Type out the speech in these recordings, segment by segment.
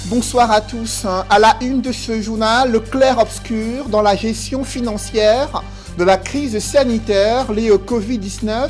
Bonsoir à tous. À la une de ce journal, le clair-obscur dans la gestion financière de la crise sanitaire liée au Covid-19,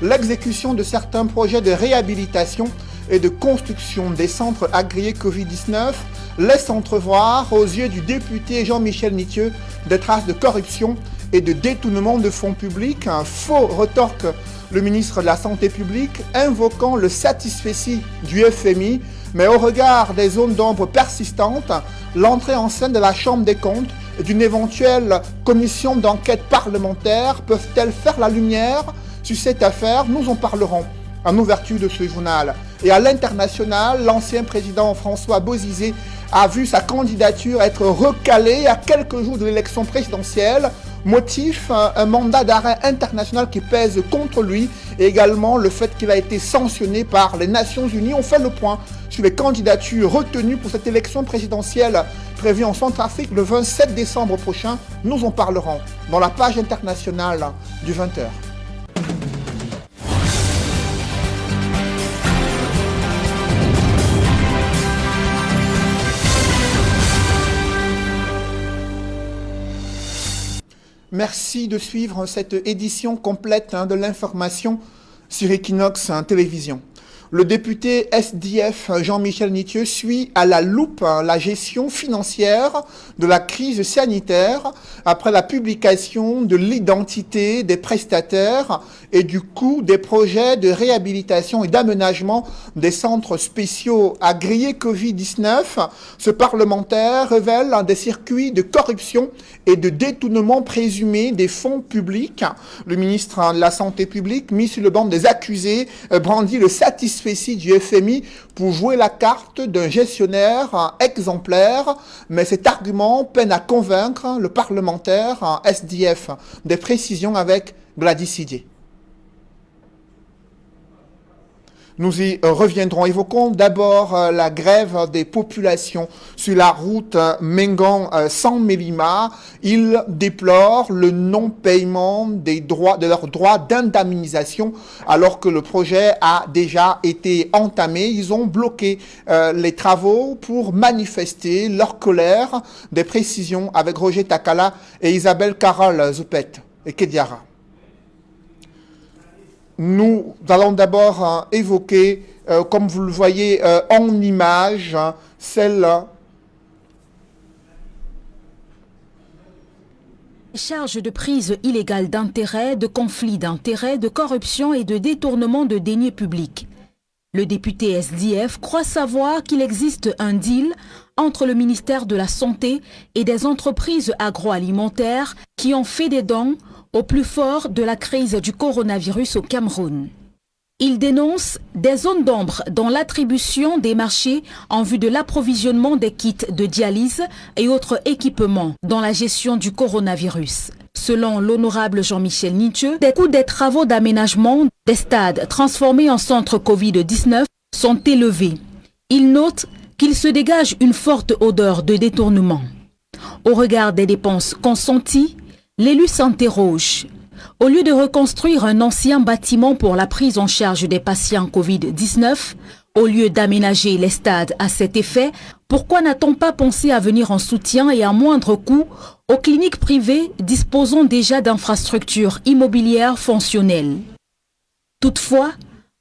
l'exécution de certains projets de réhabilitation et de construction des centres agréés Covid-19 laisse entrevoir aux yeux du député Jean-Michel Nitieux des traces de corruption et de détournement de fonds publics. Un faux retorque le ministre de la Santé publique, invoquant le satisfecit du FMI, mais au regard des zones d'ombre persistantes, l'entrée en scène de la Chambre des comptes et d'une éventuelle commission d'enquête parlementaire peuvent-elles faire la lumière sur cette affaire? Nous en parlerons en ouverture de ce journal. Et à l'international, l'ancien président François Bozizé a vu sa candidature être recalée à quelques jours de l'élection présidentielle. Motif, un mandat d'arrêt international qui pèse contre lui et également le fait qu'il a été sanctionné par les Nations Unies. On fait le point sur les candidatures retenues pour cette élection présidentielle prévue en Centrafrique le 27 décembre prochain. Nous en parlerons dans la page internationale du 20h. Merci de suivre cette édition complète de l'information sur Equinox Télévision. Le député SDF Jean-Michel Nitieux suit à la loupe la gestion financière de la crise sanitaire après la publication de l'identité des prestataires et du coût des projets de réhabilitation et d'aménagement des centres spéciaux agréés Covid-19. Ce parlementaire révèle des circuits de corruption et de détournement présumé des fonds publics. Le ministre de la Santé publique, mis sur le banc des accusés, brandit le satisfecit du FMI pour jouer la carte d'un gestionnaire exemplaire, mais cet argument peine à convaincre le parlementaire SDF. Des précisions avec Gladys Sidier. Nous y reviendrons. Évoquons d'abord la grève des populations sur la route Mengan-San-Mélima. Ils déplorent le non-paiement de leurs droits d'indemnisation alors que le projet a déjà été entamé. Ils ont bloqué les travaux pour manifester leur colère. Des précisions avec Roger Takala et Isabelle Carole Zoupet et Kediara. Nous allons d'abord évoquer, comme vous le voyez en image, celle... Charges de prise illégale d'intérêts, de conflits d'intérêts, de corruption et de détournement de deniers publics. Le député SDF croit savoir qu'il existe un deal entre le ministère de la Santé et des entreprises agroalimentaires qui ont fait des dons au plus fort de la crise du coronavirus au Cameroun. Il dénonce des zones d'ombre dans l'attribution des marchés en vue de l'approvisionnement des kits de dialyse et autres équipements dans la gestion du coronavirus. Selon l'honorable Jean-Michel Nitieux, des coûts des travaux d'aménagement des stades transformés en centres Covid-19 sont élevés. Il note qu'il se dégage une forte odeur de détournement. Au regard des dépenses consenties, l'élu s'interroge. Au lieu de reconstruire un ancien bâtiment pour la prise en charge des patients Covid-19, au lieu d'aménager les stades à cet effet, pourquoi n'a-t-on pas pensé à venir en soutien et à moindre coût aux cliniques privées disposant déjà d'infrastructures immobilières fonctionnelles? Toutefois,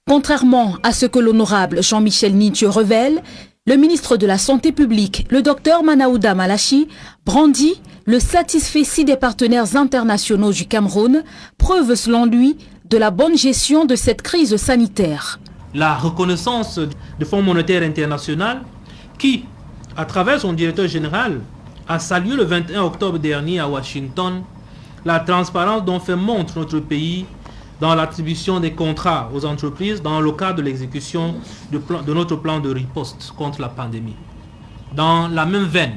contrairement à ce que l'honorable Jean-Michel Nitieux révèle, le ministre de la Santé publique, le docteur Manaouda Malachi, brandit le satisfecit des partenaires internationaux du Cameroun, preuve selon lui de la bonne gestion de cette crise sanitaire. La reconnaissance du Fonds monétaire international qui, à travers son directeur général, a salué le 21 octobre dernier à Washington la transparence dont fait montre notre pays dans l'attribution des contrats aux entreprises dans le cadre de l'exécution de notre plan de riposte contre la pandémie. Dans la même veine,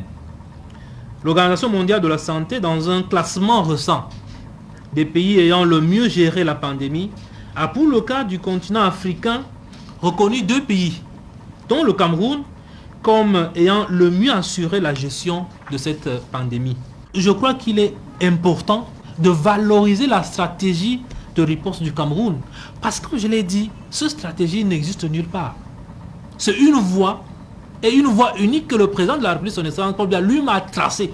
l'Organisation mondiale de la santé, dans un classement récent des pays ayant le mieux géré la pandémie, a pour le cas du continent africain reconnu 2 pays, dont le Cameroun, comme ayant le mieux assuré la gestion de cette pandémie. Je crois qu'il est important de valoriser la stratégie de riposte du Cameroun. Parce que, comme je l'ai dit, cette stratégie n'existe nulle part. C'est une voie et une voie unique que le président de la République, son excellence Paul Biya, lui m'a tracée.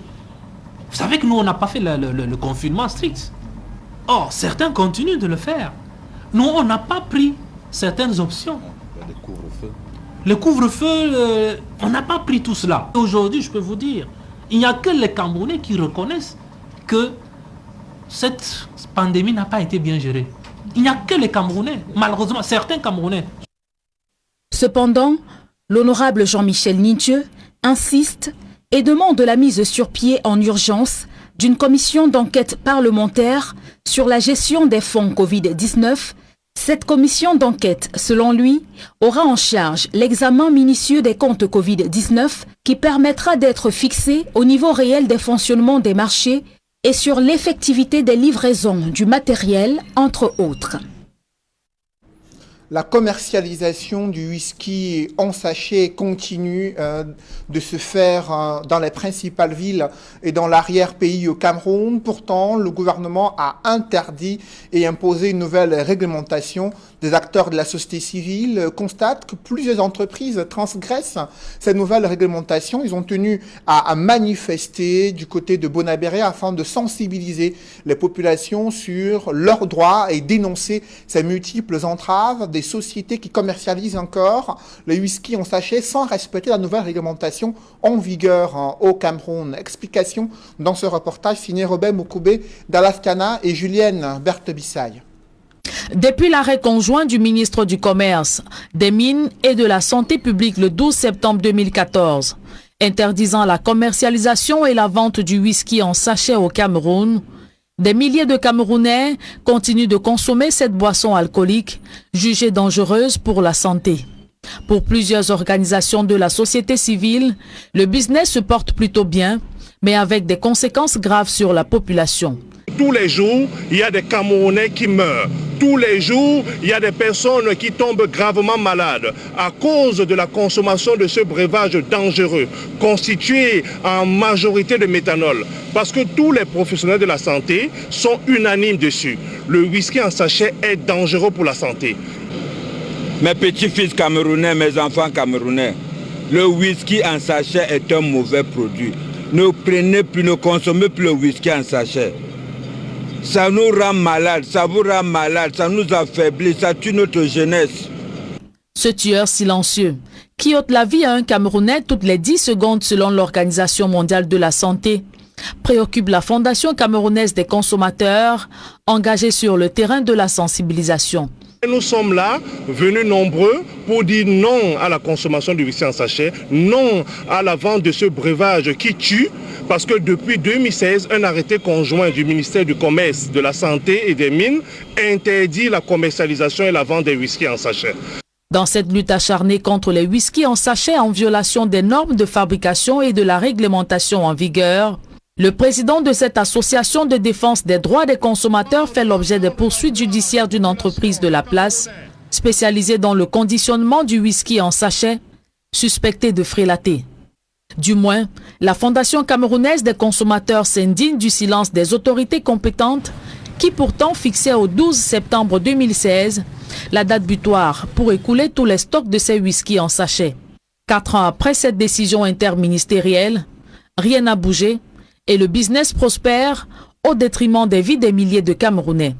Vous savez que nous, on n'a pas fait le confinement strict. Or, certains continuent de le faire. Nous, on n'a pas pris certaines options. Le couvre-feu, on n'a pas pris tout cela. Aujourd'hui, je peux vous dire, il n'y a que les Camerounais qui reconnaissent que cette pandémie n'a pas été bien gérée. Il n'y a que les Camerounais, malheureusement, certains Camerounais. Cependant, l'honorable Jean-Michel Nithieu insiste et demande la mise sur pied en urgence d'une commission d'enquête parlementaire sur la gestion des fonds Covid-19. Cette commission d'enquête, selon lui, aura en charge l'examen minutieux des comptes Covid-19 qui permettra d'être fixé au niveau réel des fonctionnements des marchés et sur l'effectivité des livraisons du matériel, entre autres. La commercialisation du whisky en sachet continue de se faire dans les principales villes et dans l'arrière-pays au Cameroun. Pourtant, le gouvernement a interdit et imposé une nouvelle réglementation. Des acteurs de la société civile constatent que plusieurs entreprises transgressent cette nouvelle réglementation. Ils ont tenu à manifester du côté de Bonabéré afin de sensibiliser les populations sur leurs droits et dénoncer ces multiples entraves des sociétés qui commercialisent encore le whisky en sachet sans respecter la nouvelle réglementation en vigueur au Cameroun. Explication dans ce reportage signé Robert Moukoubé d'Alaskana et Julienne Berthe-Bissaille. Depuis l'arrêt conjoint du ministre du Commerce, des Mines et de la Santé publique le 12 septembre 2014, interdisant la commercialisation et la vente du whisky en sachet au Cameroun, des milliers de Camerounais continuent de consommer cette boisson alcoolique, jugée dangereuse pour la santé. Pour plusieurs organisations de la société civile, le business se porte plutôt bien, mais avec des conséquences graves sur la population. Tous les jours, il y a des Camerounais qui meurent. Tous les jours, il y a des personnes qui tombent gravement malades à cause de la consommation de ce breuvage dangereux, constitué en majorité de méthanol. Parce que tous les professionnels de la santé sont unanimes dessus. Le whisky en sachet est dangereux pour la santé. Mes petits-fils camerounais, mes enfants camerounais, le whisky en sachet est un mauvais produit. Ne prenez plus, ne consommez plus le whisky en sachet. Ça nous rend malade, ça vous rend malade, ça nous affaiblit, ça tue notre jeunesse. Ce tueur silencieux, qui ôte la vie à un Camerounais toutes les 10 secondes selon l'Organisation mondiale de la santé, préoccupe la Fondation camerounaise des consommateurs, engagée sur le terrain de la sensibilisation. Nous sommes là, venus nombreux, pour dire non à la consommation du whisky en sachet, non à la vente de ce breuvage qui tue, parce que depuis 2016, un arrêté conjoint du ministère du Commerce, de la Santé et des Mines interdit la commercialisation et la vente des whiskies en sachet. Dans cette lutte acharnée contre les whiskies en sachet en violation des normes de fabrication et de la réglementation en vigueur, le président de cette association de défense des droits des consommateurs fait l'objet de poursuites judiciaires d'une entreprise de la place, spécialisée dans le conditionnement du whisky en sachet, suspectée de frélater. Du moins, la Fondation camerounaise des consommateurs s'indigne du silence des autorités compétentes qui pourtant fixaient au 12 septembre 2016 la date butoir pour écouler tous les stocks de ces whiskies en sachet. 4 ans après cette décision interministérielle, rien n'a bougé et le business prospère au détriment des vies des milliers de Camerounais.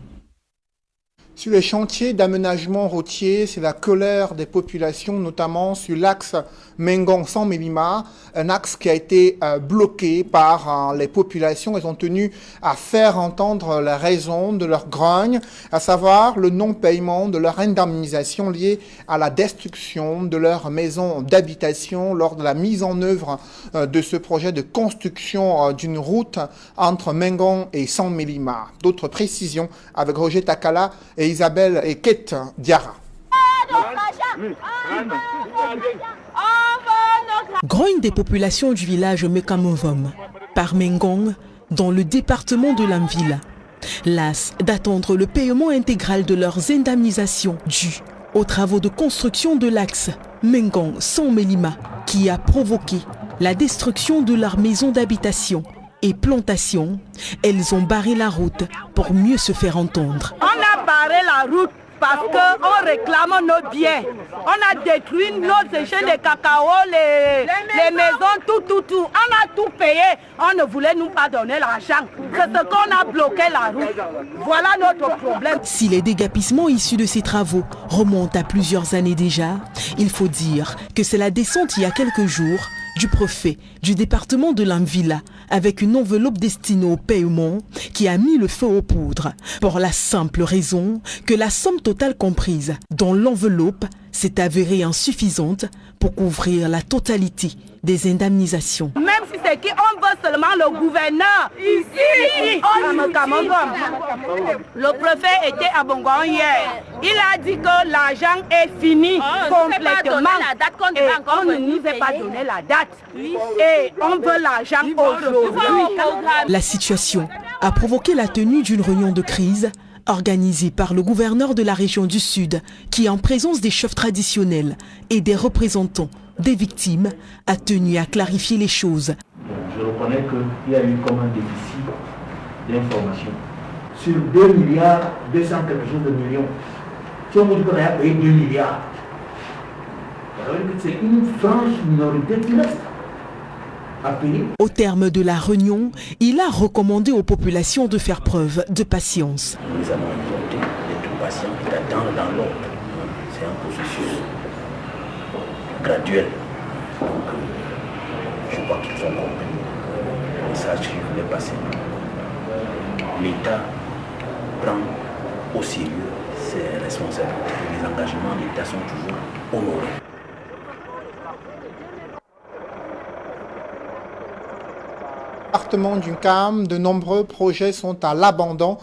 Sur les chantiers d'aménagement routier, c'est la colère des populations, notamment sur l'axe Mengon-San-Mélima, un axe qui a été bloqué par les populations. Elles ont tenu à faire entendre la raison de leur grogne, à savoir le non-paiement de leur indemnisation liée à la destruction de leur maison d'habitation lors de la mise en œuvre de ce projet de construction d'une route entre Mengon et San-Mélima. D'autres précisions avec Roger Takala et Isabelle et Kate Diarra. Grogne des populations du village Mekamovom, par Mengon, dans le département de Lamville. Las d'attendre le paiement intégral de leurs indemnisations dues aux travaux de construction de l'axe Mengon-San-Mélima, qui a provoqué la destruction de leur maison d'habitation et plantation. Elles ont barré la route pour mieux se faire entendre. On a barré la route parce qu'on réclame nos biens. On a détruit nos échelles de cacao, les maisons, tout. On a tout payé. On ne voulait nous pas donner l'argent. C'est ce qu'on a bloqué la route. Voilà notre problème. Si les déguerpissements issus de ces travaux remontent à plusieurs années déjà, il faut dire que c'est la descente il y a quelques jours du préfet du département de l'Anvila avec une enveloppe destinée au paiement qui a mis le feu aux poudres pour la simple raison que la somme totale comprise dans l'enveloppe s'est avérée insuffisante pour couvrir la totalité des indemnisations. Même si c'est qui, on veut seulement le gouverneur. Ici, le préfet était à Bongon hier. Il a dit que l'argent est fini complètement. Et on ne nous a pas donné la date. Et on veut l'argent aujourd'hui. La situation a provoqué la tenue d'une réunion de crise organisée par le gouverneur de la région du Sud qui, en présence des chefs traditionnels et des représentants des victimes, a tenu à clarifier les choses. Je reconnais qu'il y a eu comme un déficit d'information. Sur 2 milliards, 200 quelque chose de millions, si on me dit qu'on a payé 2 milliards, c'est une franche minorité qui reste à payer. Au terme de la réunion, il a recommandé aux populations de faire preuve de patience. Nous avons importé les patients dans l'ordre. C'est un processus graduel. Donc, je crois qu'ils ont compris le message qui voulait passer. L'État prend au sérieux ses responsabilités. Les engagements de l'État sont toujours honorés. Département du CAM, de nombreux projets sont à l'abandon.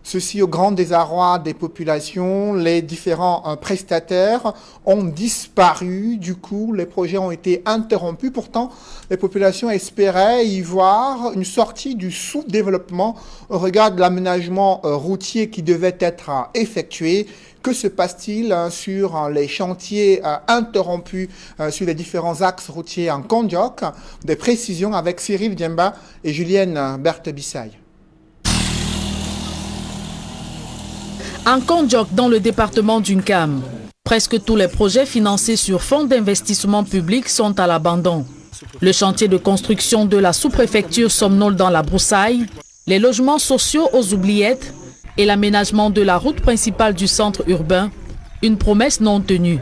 Ceci au grand désarroi des populations. Les différents prestataires ont disparu. Du coup, les projets ont été interrompus. Pourtant, les populations espéraient y voir une sortie du sous-développement au regard de l'aménagement routier qui devait être effectué. Que se passe-t-il sur les chantiers interrompus sur les différents axes routiers en Kondiok? Des précisions avec Cyril Diemba et Julienne Berthe-Bissaye. En Kondiok, dans le département d'Unkam, presque tous les projets financés sur fonds d'investissement public sont à l'abandon. Le chantier de construction de la sous-préfecture somnole dans la broussaille, les logements sociaux aux oubliettes et l'aménagement de la route principale du centre urbain, une promesse non tenue.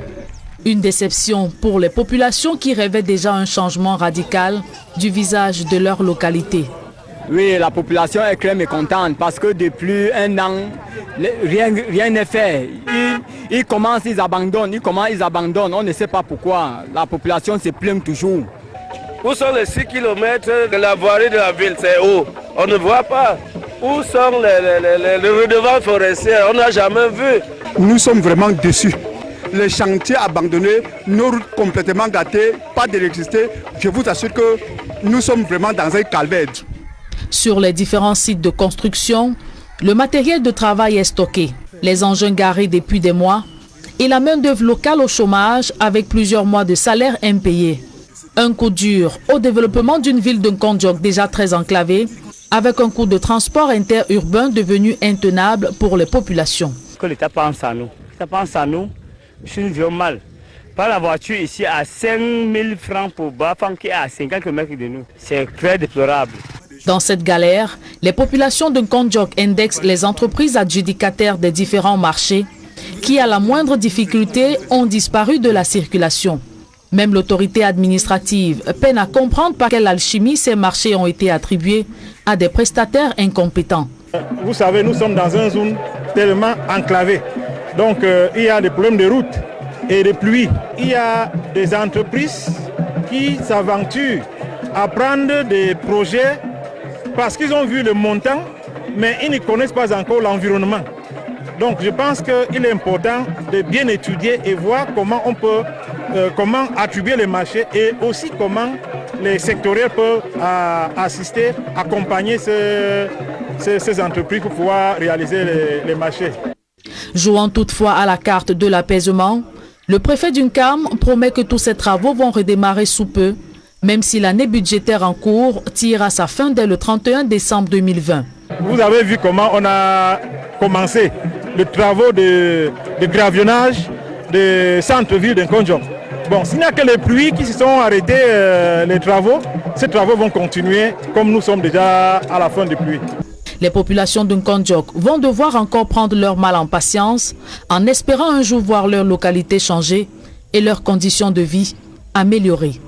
Une déception pour les populations qui rêvaient déjà un changement radical du visage de leur localité. Oui, la population est très mécontente parce que depuis un an, rien n'est fait. Ils commencent, ils abandonnent. On ne sait pas pourquoi. La population se plaint toujours. Où sont les 6 km de la voirie de la ville? C'est où? On ne voit pas. Où sont les redevances forestières? On n'a jamais vu. Nous sommes vraiment déçus. Les chantiers abandonnés, nos routes complètement gâtées, pas d'électricité. Je vous assure que nous sommes vraiment dans un calvaire. Sur les différents sites de construction, le matériel de travail est stocké, les engins garés depuis des mois et la main-d'œuvre locale au chômage avec plusieurs mois de salaire impayés. Un coup dur au développement d'une ville de Kondiok déjà très enclavée, avec un coût de transport interurbain devenu intenable pour les populations. Que l'État pense à nous. L'État pense à nous, je nous vis mal. Pas la voiture ici à 5 000 francs pour Bafang qui est à 50 km de nous. C'est très déplorable. Dans cette galère, les populations de Kondiok indexent les entreprises adjudicataires des différents marchés qui, à la moindre difficulté, ont disparu de la circulation. Même l'autorité administrative peine à comprendre par quelle alchimie ces marchés ont été attribués à des prestataires incompétents. Vous savez, nous sommes dans une zone tellement enclavée. Donc, il y a des problèmes de route et de pluie. Il y a des entreprises qui s'aventurent à prendre des projets parce qu'ils ont vu le montant, mais ils ne connaissent pas encore l'environnement. Donc je pense qu'il est important de bien étudier et voir comment on peut comment attribuer les marchés et aussi comment les sectoriels peuvent assister, accompagner ces entreprises pour pouvoir réaliser les marchés. Jouant toutefois à la carte de l'apaisement, le préfet d'Unkam promet que tous ces travaux vont redémarrer sous peu, même si l'année budgétaire en cours tire à sa fin dès le 31 décembre 2020. Vous avez vu comment on a commencé les travaux de gravionnage des centres-villes de Nkonjok. Bon, s'il n'y a que les pluies qui se sont arrêtés, les travaux, ces travaux vont continuer comme nous sommes déjà à la fin des pluies. Les populations de Nkonjok vont devoir encore prendre leur mal en patience en espérant un jour voir leur localité changer et leurs conditions de vie améliorées.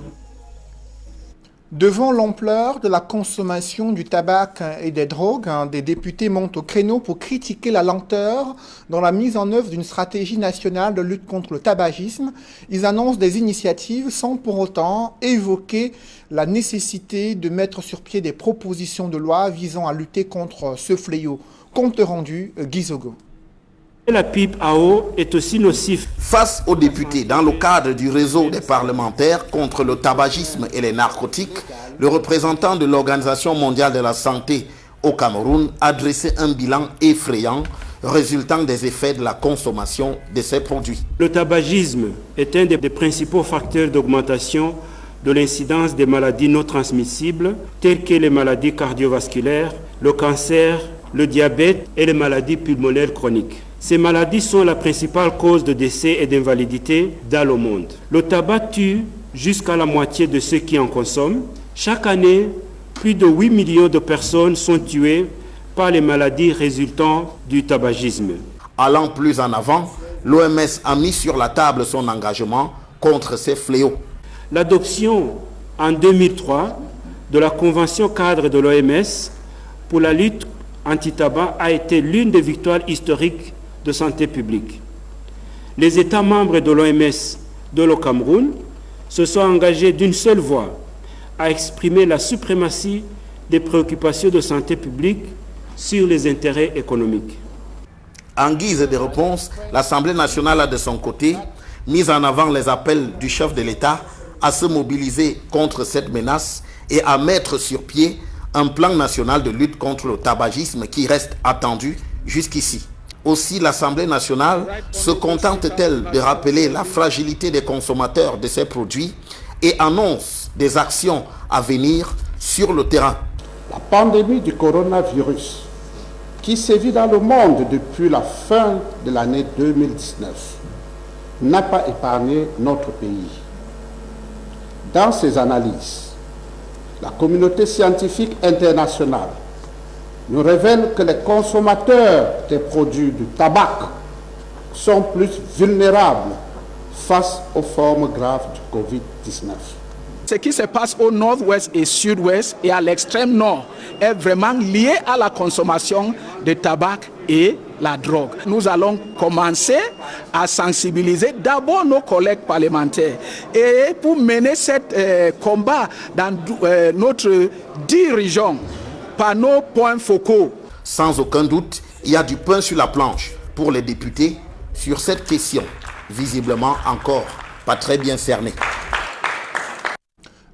Devant l'ampleur de la consommation du tabac et des drogues, des députés montent au créneau pour critiquer la lenteur dans la mise en œuvre d'une stratégie nationale de lutte contre le tabagisme. Ils annoncent des initiatives sans pour autant évoquer la nécessité de mettre sur pied des propositions de loi visant à lutter contre ce fléau. Compte rendu, Guy Zogo. La pipe à eau est aussi nocif. Face aux députés, dans le cadre du réseau des parlementaires contre le tabagisme et les narcotiques, le représentant de l'Organisation mondiale de la santé au Cameroun a dressé un bilan effrayant résultant des effets de la consommation de ces produits. Le tabagisme est un des principaux facteurs d'augmentation de l'incidence des maladies non transmissibles, telles que les maladies cardiovasculaires, le cancer, le diabète et les maladies pulmonaires chroniques. Ces maladies sont la principale cause de décès et d'invalidité dans le monde. Le tabac tue jusqu'à la moitié de ceux qui en consomment. Chaque année, plus de 8 millions de personnes sont tuées par les maladies résultant du tabagisme. Allant plus en avant, l'OMS a mis sur la table son engagement contre ces fléaux. L'adoption en 2003 de la Convention cadre de l'OMS pour la lutte anti-tabac a été l'une des victoires historiques de santé publique. Les États membres de l'OMS de le Cameroun se sont engagés d'une seule voix à exprimer la suprématie des préoccupations de santé publique sur les intérêts économiques. En guise de réponse, l'Assemblée nationale a de son côté mis en avant les appels du chef de l'État à se mobiliser contre cette menace et à mettre sur pied un plan national de lutte contre le tabagisme qui reste attendu jusqu'ici. Aussi, l'Assemblée nationale se contente-t-elle de rappeler la fragilité des consommateurs de ces produits et annonce des actions à venir sur le terrain. La pandémie du coronavirus, qui sévit dans le monde depuis la fin de l'année 2019, n'a pas épargné notre pays. Dans ses analyses, la communauté scientifique internationale nous révèle que les consommateurs des produits du tabac sont plus vulnérables face aux formes graves du Covid-19. Ce qui se passe au nord-ouest et sud-ouest et à l'extrême nord est vraiment lié à la consommation de tabac et la drogue. Nous allons commencer à sensibiliser d'abord nos collègues parlementaires et pour mener ce combat dans notre 10 régions par nos points focaux. Sans aucun doute, il y a du pain sur la planche pour les députés sur cette question, visiblement encore pas très bien cernée.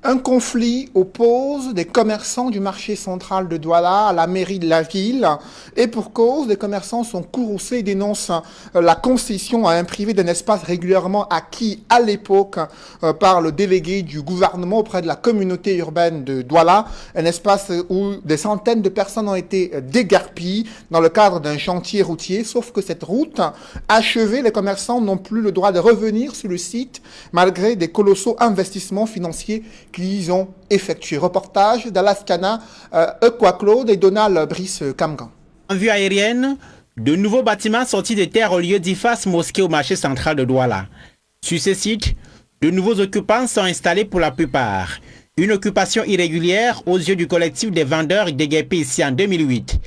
Un conflit oppose des commerçants du marché central de Douala à la mairie de la ville. Et pour cause, les commerçants sont courroucés et dénoncent la concession à un privé d'un espace régulièrement acquis à l'époque par le délégué du gouvernement auprès de la communauté urbaine de Douala. Un espace où des centaines de personnes ont été déguerpies dans le cadre d'un chantier routier. Sauf que cette route achevée, les commerçants n'ont plus le droit de revenir sur le site malgré des colossaux investissements financiers qu'ils ont effectué. Reportage d'Alaskana, Claude et Donald Brice Kamgan. En vue aérienne, de nouveaux bâtiments sortis de terre au lieu d'IFAS mosquée au marché central de Douala. Sur ce site, de nouveaux occupants sont installés pour la plupart. Une occupation irrégulière aux yeux du collectif des vendeurs déguerpés ici en 2008.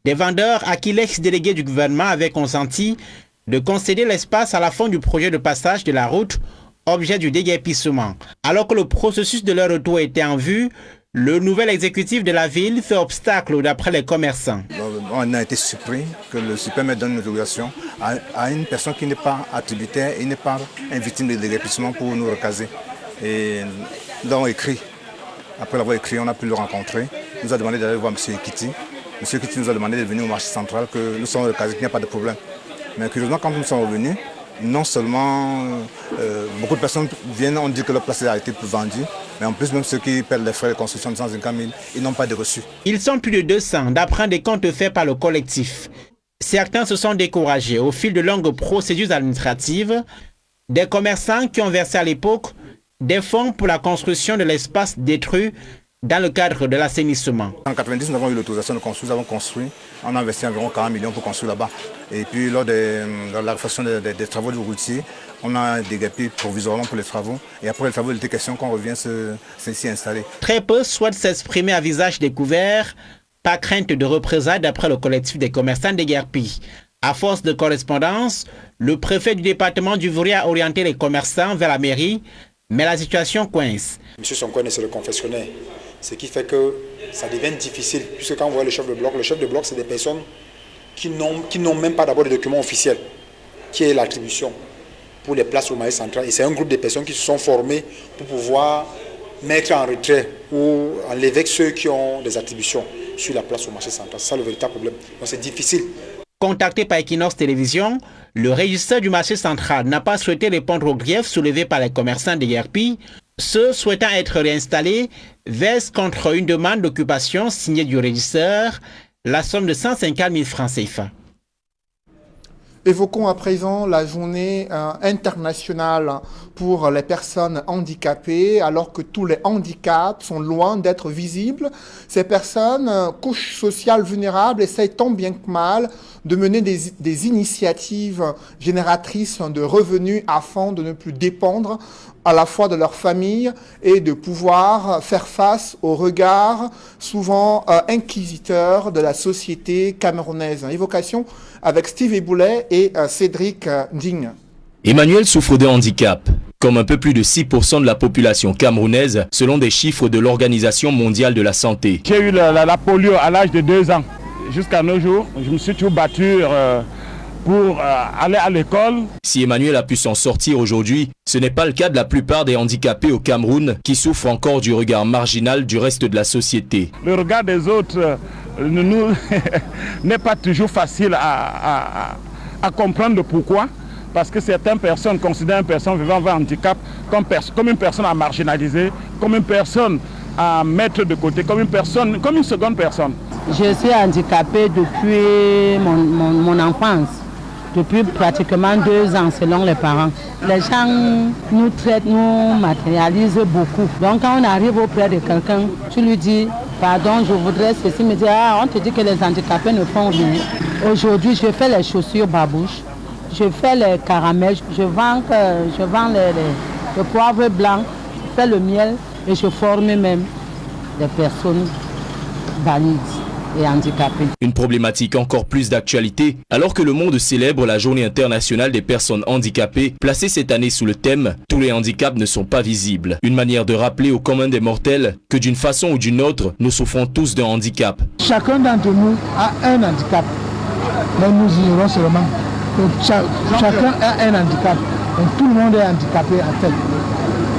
Des vendeurs à qui l'ex-délégué du gouvernement avait consenti de concéder l'espace à la fin du projet de passage de la route objet du déguerpissement. Alors que le processus de leur retour était en vue, le nouvel exécutif de la ville fait obstacle d'après les commerçants. On a été surpris que le supermaire donne une autorisation à une personne qui n'est pas attributaire et n'est pas une victime de déguerpissement pour nous recaser. Et nous avons écrit. Après l'avoir écrit, on a pu le rencontrer. Il nous a demandé d'aller voir M. Kitty. M. Kitty nous a demandé de venir au marché central, que nous sommes recasés, qu'il n'y a pas de problème. Mais curieusement, quand nous sommes revenus, non seulement beaucoup de personnes viennent, on dit que leur place est arrêtée pour vendue, mais en plus même ceux qui paient les frais de construction de 150 000, ils n'ont pas de reçus. Ils sont plus de 200 d'après des comptes faits par le collectif. Certains se sont découragés au fil de longues procédures administratives. Des commerçants qui ont versé à l'époque des fonds pour la construction de l'espace détruit dans le cadre de l'assainissement. En 1990, nous avons eu l'autorisation de construire, nous avons construit, on a investi environ 40 millions pour construire là-bas. Et puis lors de la réflexion des travaux du routier, on a déguerpi provisoirement pour les travaux. Et après les travaux, il était question qu'on revienne s'y installer. Très peu souhaitent s'exprimer à visage découvert, pas crainte de représailles d'après le collectif des commerçants de Guerpi. À force de correspondance, le préfet du département du Vouri a orienté les commerçants vers la mairie, mais la situation coince. Monsieur Sonko c'est le confessionnel, ce qui fait que ça devient difficile, puisque quand on voit le chef de bloc, c'est des personnes qui n'ont même pas d'abord de documents officiels, qui est l'attribution pour les places au marché central. Et c'est un groupe de personnes qui se sont formées pour pouvoir mettre en retrait ou enlever ceux qui ont des attributions sur la place au marché central. C'est ça le véritable problème. Donc c'est difficile. Contacté par Equinox Télévision, le régisseur du marché central n'a pas souhaité répondre aux griefs soulevés par les commerçants de Guerpi. Ceux souhaitant être réinstallés versent contre une demande d'occupation signée du régisseur la somme de 150 000 francs CFA. Évoquons à présent la journée internationale pour les personnes handicapées, alors que tous les handicaps sont loin d'être visibles. Ces personnes, couches sociales vulnérables, essayent tant bien que mal de mener des initiatives génératrices de revenus afin de ne plus dépendre à la fois de leur famille et de pouvoir faire face au regard souvent inquisiteur de la société camerounaise. Évocation avec Steve Eboulet et Cédric Digne. Emmanuel souffre de handicap, comme un peu plus de 6% de la population camerounaise, selon des chiffres de l'Organisation mondiale de la santé. J'ai eu la polio à l'âge de 2 ans. Jusqu'à nos jours, je me suis toujours battu pour aller à l'école. Si Emmanuel a pu s'en sortir aujourd'hui, ce n'est pas le cas de la plupart des handicapés au Cameroun qui souffrent encore du regard marginal du reste de la société. Le regard des autres n'est pas toujours facile à comprendre pourquoi. Parce que certaines personnes considèrent une personne vivant avec un handicap comme une personne à marginaliser, comme une personne à mettre de côté, comme une seconde personne. Je suis handicapée depuis mon enfance, depuis pratiquement 2 ans selon les parents. Les gens nous traitent, nous matérialisent beaucoup. Donc quand on arrive auprès de quelqu'un, tu lui dis « Pardon, je voudrais ceci », me dit « Ah, on te dit que les handicapés ne font rien ». Aujourd'hui, je fais les chaussures babouches, je fais les caramels, je vends le poivre blanc, je fais le miel et je forme même des personnes valides et handicapées. Une problématique encore plus d'actualité, alors que le monde célèbre la Journée internationale des personnes handicapées, placée cette année sous le thème « Tous les handicaps ne sont pas visibles ». Une manière de rappeler au commun des mortels que d'une façon ou d'une autre, nous souffrons tous d'un handicap. Chacun d'entre nous a un handicap, mais nous ignorons seulement. Donc, chacun a un handicap. Donc, tout le monde est handicapé en fait.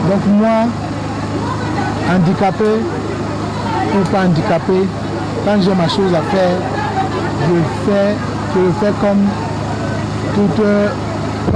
Donc moi, handicapé ou pas handicapé, quand j'ai ma chose à faire, je le fais comme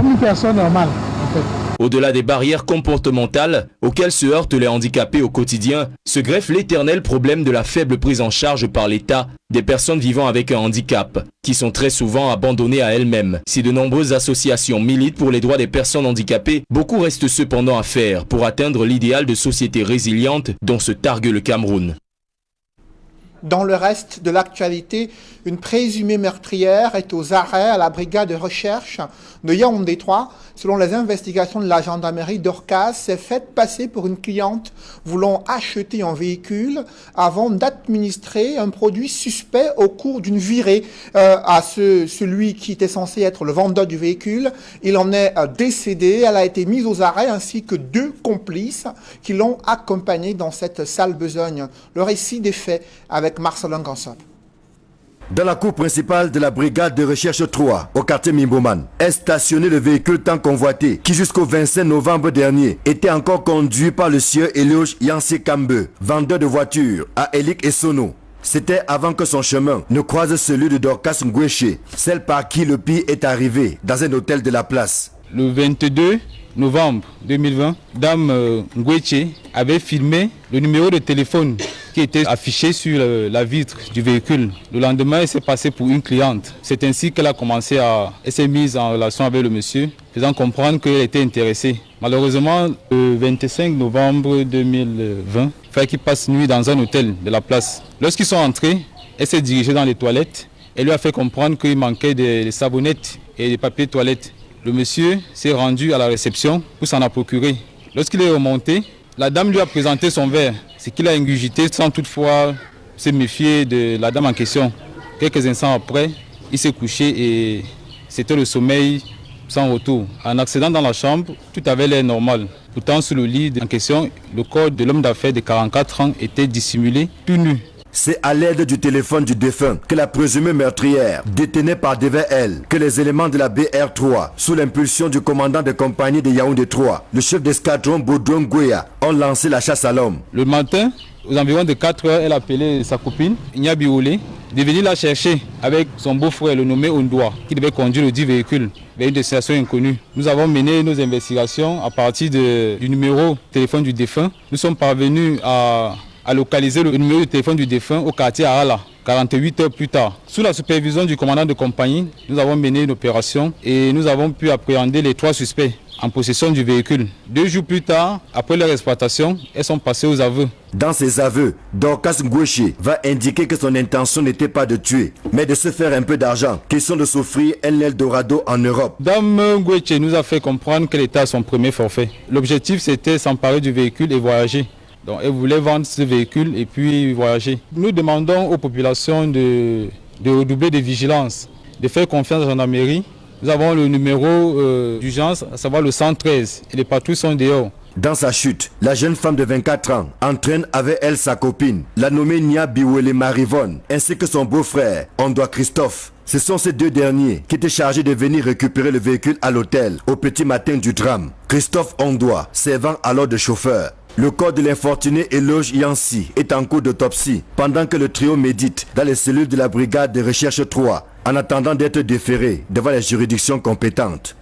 une personne normale en fait. Au-delà des barrières comportementales auxquelles se heurtent les handicapés au quotidien, se greffe l'éternel problème de la faible prise en charge par l'État des personnes vivant avec un handicap, qui sont très souvent abandonnées à elles-mêmes. Si de nombreuses associations militent pour les droits des personnes handicapées, beaucoup reste cependant à faire pour atteindre l'idéal de société résiliente dont se targue le Cameroun. Dans le reste de l'actualité, une présumée meurtrière est aux arrêts à la brigade de recherche de Yaoundé 3. Selon les investigations de la gendarmerie d'Orcas, s'est faite passer pour une cliente voulant acheter un véhicule avant d'administrer un produit suspect au cours d'une virée à celui qui était censé être le vendeur du véhicule. Il en est décédé. Elle a été mise aux arrêts ainsi que 2 complices qui l'ont accompagné dans cette sale besogne. Le récit des faits avec Marcelin Gansop. Dans la cour principale de la brigade de recherche 3, au quartier Mimboman, est stationné le véhicule tant convoité qui jusqu'au 25 novembre dernier était encore conduit par le sieur Eloge Yancé Kambe, vendeur de voitures à Elik et Sono. C'était avant que son chemin ne croise celui de Dorcas Ngweche, celle par qui le pire est arrivé dans un hôtel de la place. Le 22 novembre 2020, Dame Ngweche avait filmé le numéro de téléphone qui était affiché sur la vitre du véhicule. Le lendemain, elle s'est passée pour une cliente. C'est ainsi qu'elle a commencé elle s'est mise en relation avec le monsieur, faisant comprendre qu'elle était intéressée. Malheureusement, le 25 novembre 2020, il fallait qu'il passe nuit dans un hôtel de la place. Lorsqu'ils sont entrés, elle s'est dirigée dans les toilettes. Elle lui a fait comprendre qu'il manquait des savonnettes et des papiers de toilette. Le monsieur s'est rendu à la réception pour s'en procurer. Lorsqu'il est remonté, la dame lui a présenté son verre, ce qu'il a ingurgité sans toutefois se méfier de la dame en question. Quelques instants après, il s'est couché et c'était le sommeil sans retour. En accédant dans la chambre, tout avait l'air normal. Pourtant, sous le lit en question, le corps de l'homme d'affaires de 44 ans était dissimulé, tout nu. C'est à l'aide du téléphone du défunt que la présumée meurtrière détenait par devers elle que les éléments de la BR3, sous l'impulsion du commandant de compagnie de Yaoundé 3, le chef d'escadron Baudouin Gouya, ont lancé la chasse à l'homme. Le matin, aux environs de 4 heures, elle a appelé sa copine, Ignabi Olé, de venir la chercher avec son beau-frère, le nommé Ondoa, qui devait conduire le dit véhicule vers une destination inconnue. Nous avons mené nos investigations à partir du numéro de téléphone du défunt. Nous sommes parvenus à localiser le numéro de téléphone du défunt au quartier Arala, 48 heures plus tard. Sous la supervision du commandant de compagnie, nous avons mené une opération et nous avons pu appréhender les 3 suspects en possession du véhicule. 2 jours plus tard, après leur exploitation, elles sont passées aux aveux. Dans ses aveux, Dorcas Ngoueché va indiquer que son intention n'était pas de tuer, mais de se faire un peu d'argent, question de s'offrir un Eldorado en Europe. Dame Ngoueché nous a fait comprendre qu'elle était à son premier forfait. L'objectif, c'était s'emparer du véhicule et voyager. Donc, elle voulait vendre ce véhicule et puis voyager. Nous demandons aux populations de redoubler de vigilance, de faire confiance à la gendarmerie. Nous avons le numéro d'urgence, à savoir le 113, et les patrouilles sont dehors. Dans sa chute, la jeune femme de 24 ans entraîne avec elle sa copine, la nommée Nia Biwele Marivonne, ainsi que son beau-frère, Ondoa Christophe. Ce sont ces 2 derniers qui étaient chargés de venir récupérer le véhicule à l'hôtel au petit matin du drame. Christophe Ondoa servant alors de chauffeur. Le corps de l'infortuné Eloge Yancy est en cours d'autopsie pendant que le trio médite dans les cellules de la brigade de recherche 3 en attendant d'être déféré devant les juridictions compétentes.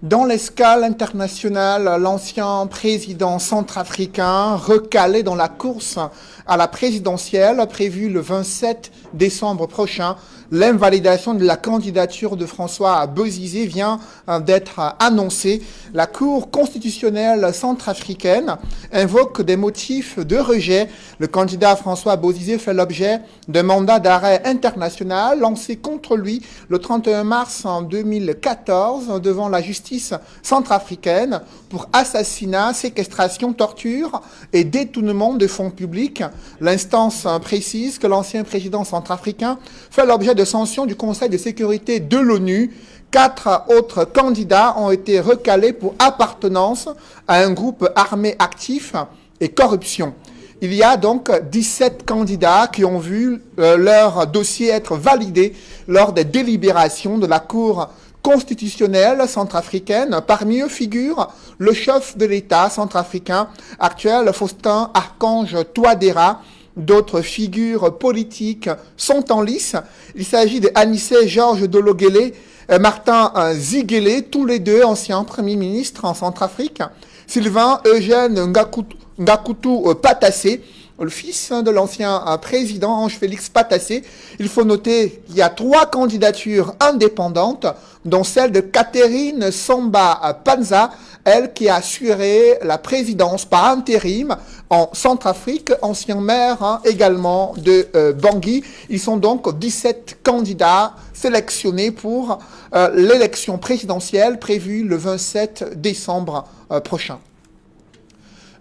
Dans l'escale internationale, l'ancien président centrafricain recalé dans la course à la présidentielle prévue le 27 décembre prochain. L'invalidation de la candidature de François Bozizé vient d'être annoncée. La Cour constitutionnelle centrafricaine invoque des motifs de rejet. Le candidat François Bozizé fait l'objet d'un mandat d'arrêt international lancé contre lui le 31 mars 2014 devant la justice centrafricaine pour assassinat, séquestration, torture et détournement de fonds publics. L'instance précise que l'ancien président centrafricain fait l'objet de sanctions du Conseil de sécurité de l'ONU. 4 autres candidats ont été recalés pour appartenance à un groupe armé actif et corruption. Il y a donc 17 candidats qui ont vu leur dossier être validé lors des délibérations de la Cour constitutionnelle centrafricaine. Parmi eux figure le chef de l'État centrafricain actuel, Faustin Archange Touadéra. D'autres figures politiques sont en lice. Il s'agit de Anissé Georges Dologuélé, Martin Ziguélé, tous les 2 anciens premiers ministres en Centrafrique. Sylvain Eugène Ngakutu Patassé, le fils de l'ancien président Ange-Félix Patassé. Il faut noter qu'il y a 3 candidatures indépendantes, dont celle de Catherine Samba Panza, elle qui a assuré la présidence par intérim en Centrafrique, ancien maire également de Bangui. Ils sont donc 17 candidats sélectionnés pour l'élection présidentielle prévue le 27 décembre prochain.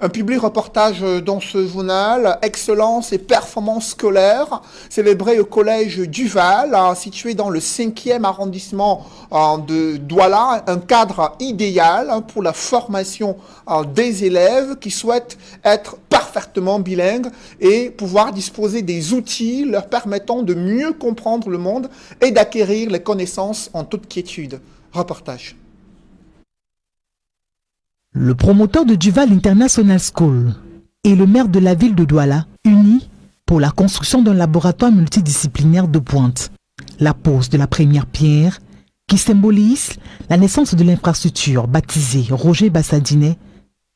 Un public reportage dans ce journal, excellence et performance scolaire, célébré au collège Duval, situé dans le 5e arrondissement de Douala, un cadre idéal pour la formation des élèves qui souhaitent être parfaitement bilingues et pouvoir disposer des outils leur permettant de mieux comprendre le monde et d'acquérir les connaissances en toute quiétude. Reportage. Le promoteur de Duval International School et le maire de la ville de Douala, unis pour la construction d'un laboratoire multidisciplinaire de pointe. La pose de la première pierre, qui symbolise la naissance de l'infrastructure baptisée Roger Bassadinet,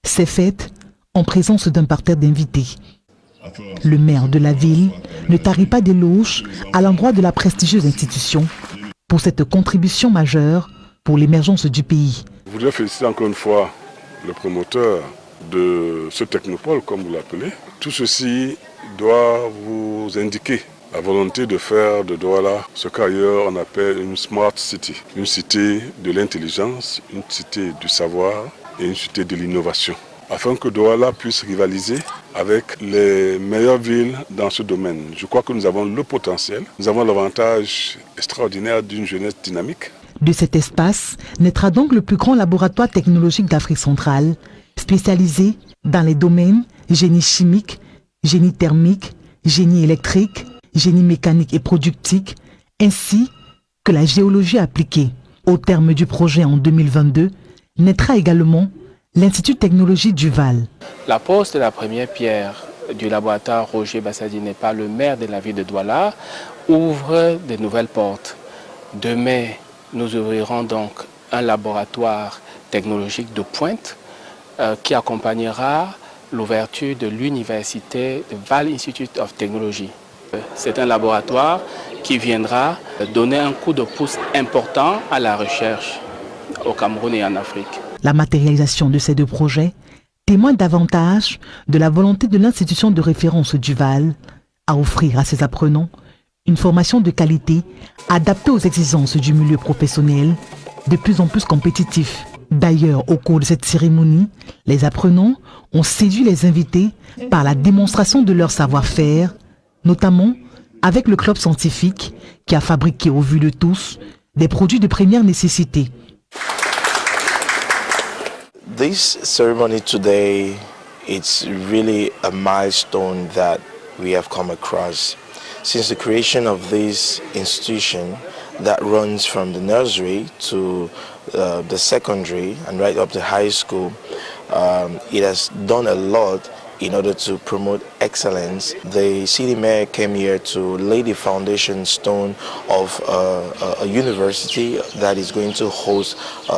s'est faite en présence d'un parterre d'invités. Le maire de la ville ne tarit pas d'éloges à l'endroit de la prestigieuse institution pour cette contribution majeure pour l'émergence du pays. Je voudrais féliciter encore une fois le promoteur de ce technopole, comme vous l'appelez. Tout ceci doit vous indiquer la volonté de faire de Douala ce qu'ailleurs on appelle une smart city, une cité de l'intelligence, une cité du savoir et une cité de l'innovation, afin que Douala puisse rivaliser avec les meilleures villes dans ce domaine. Je crois que nous avons le potentiel, nous avons l'avantage extraordinaire d'une jeunesse dynamique. De cet espace naîtra donc le plus grand laboratoire technologique d'Afrique centrale, spécialisé dans les domaines génie chimique, génie thermique, génie électrique, génie mécanique et productique, ainsi que la géologie appliquée. Au terme du projet en 2022, naîtra également l'Institut Technologie Duval. La pose de la première pierre du laboratoire Roger Bassadi Nepa, le maire de la ville de Douala, ouvre de nouvelles portes. Demain, nous ouvrirons donc un laboratoire technologique de pointe qui accompagnera l'ouverture de l'université de Val Institute of Technology. C'est un laboratoire qui viendra donner un coup de pouce important à la recherche au Cameroun et en Afrique. La matérialisation de ces deux projets témoigne davantage de la volonté de l'institution de référence Duval à offrir à ses apprenants une formation de qualité adaptée aux exigences du milieu professionnel de plus en plus compétitif. D'ailleurs, au cours de cette cérémonie, les apprenants ont séduit les invités par la démonstration de leur savoir-faire, notamment avec le club scientifique qui a fabriqué au vu de tous des produits de première nécessité. This ceremony today, it's really a milestone that we have come across. Since the creation of this institution that runs from the nursery to the secondary and right up to high school, it has done a lot in order to promote excellence. The city mayor came here to lay the foundation stone of a university that is going to host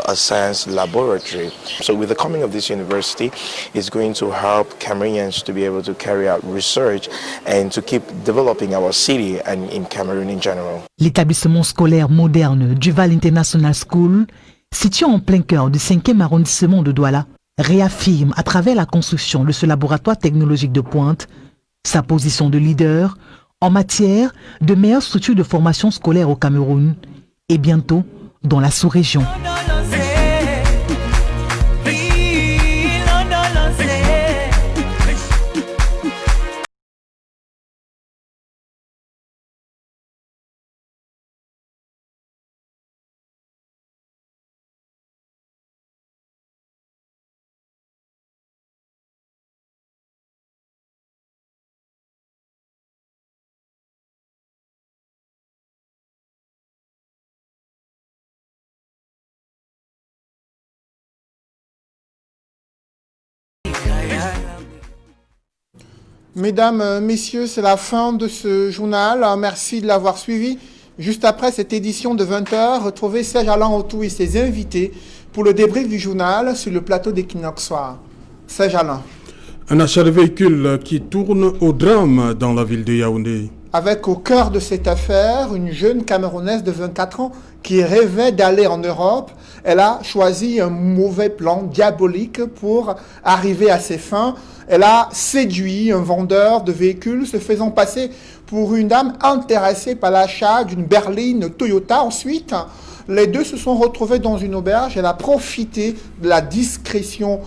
a science laboratory. So with the coming of this university, it's going to help Cameroonians to be able to carry out research and to keep developing our city and in Cameroon in general. L'établissement scolaire moderne Duval International School, situé en plein cœur du 5e arrondissement de Douala, réaffirme à travers la construction de ce laboratoire technologique de pointe sa position de leader en matière de meilleures structures de formation scolaire au Cameroun et bientôt dans la sous-région. Mesdames, Messieurs, c'est la fin de ce journal. Merci de l'avoir suivi. Juste après cette édition de 20h, retrouvez Serge Alain Autou et ses invités pour le débrief du journal sur le plateau d'Equinox Soir. Serge Alain. Un achat de véhicule qui tourne au drame dans la ville de Yaoundé. Avec au cœur de cette affaire, une jeune Camerounaise de 24 ans qui rêvait d'aller en Europe. Elle a choisi un mauvais plan diabolique pour arriver à ses fins. Elle a séduit un vendeur de véhicules se faisant passer pour une dame intéressée par l'achat d'une berline Toyota. Ensuite, les deux se sont retrouvés dans une auberge. Elle a profité de la discrétion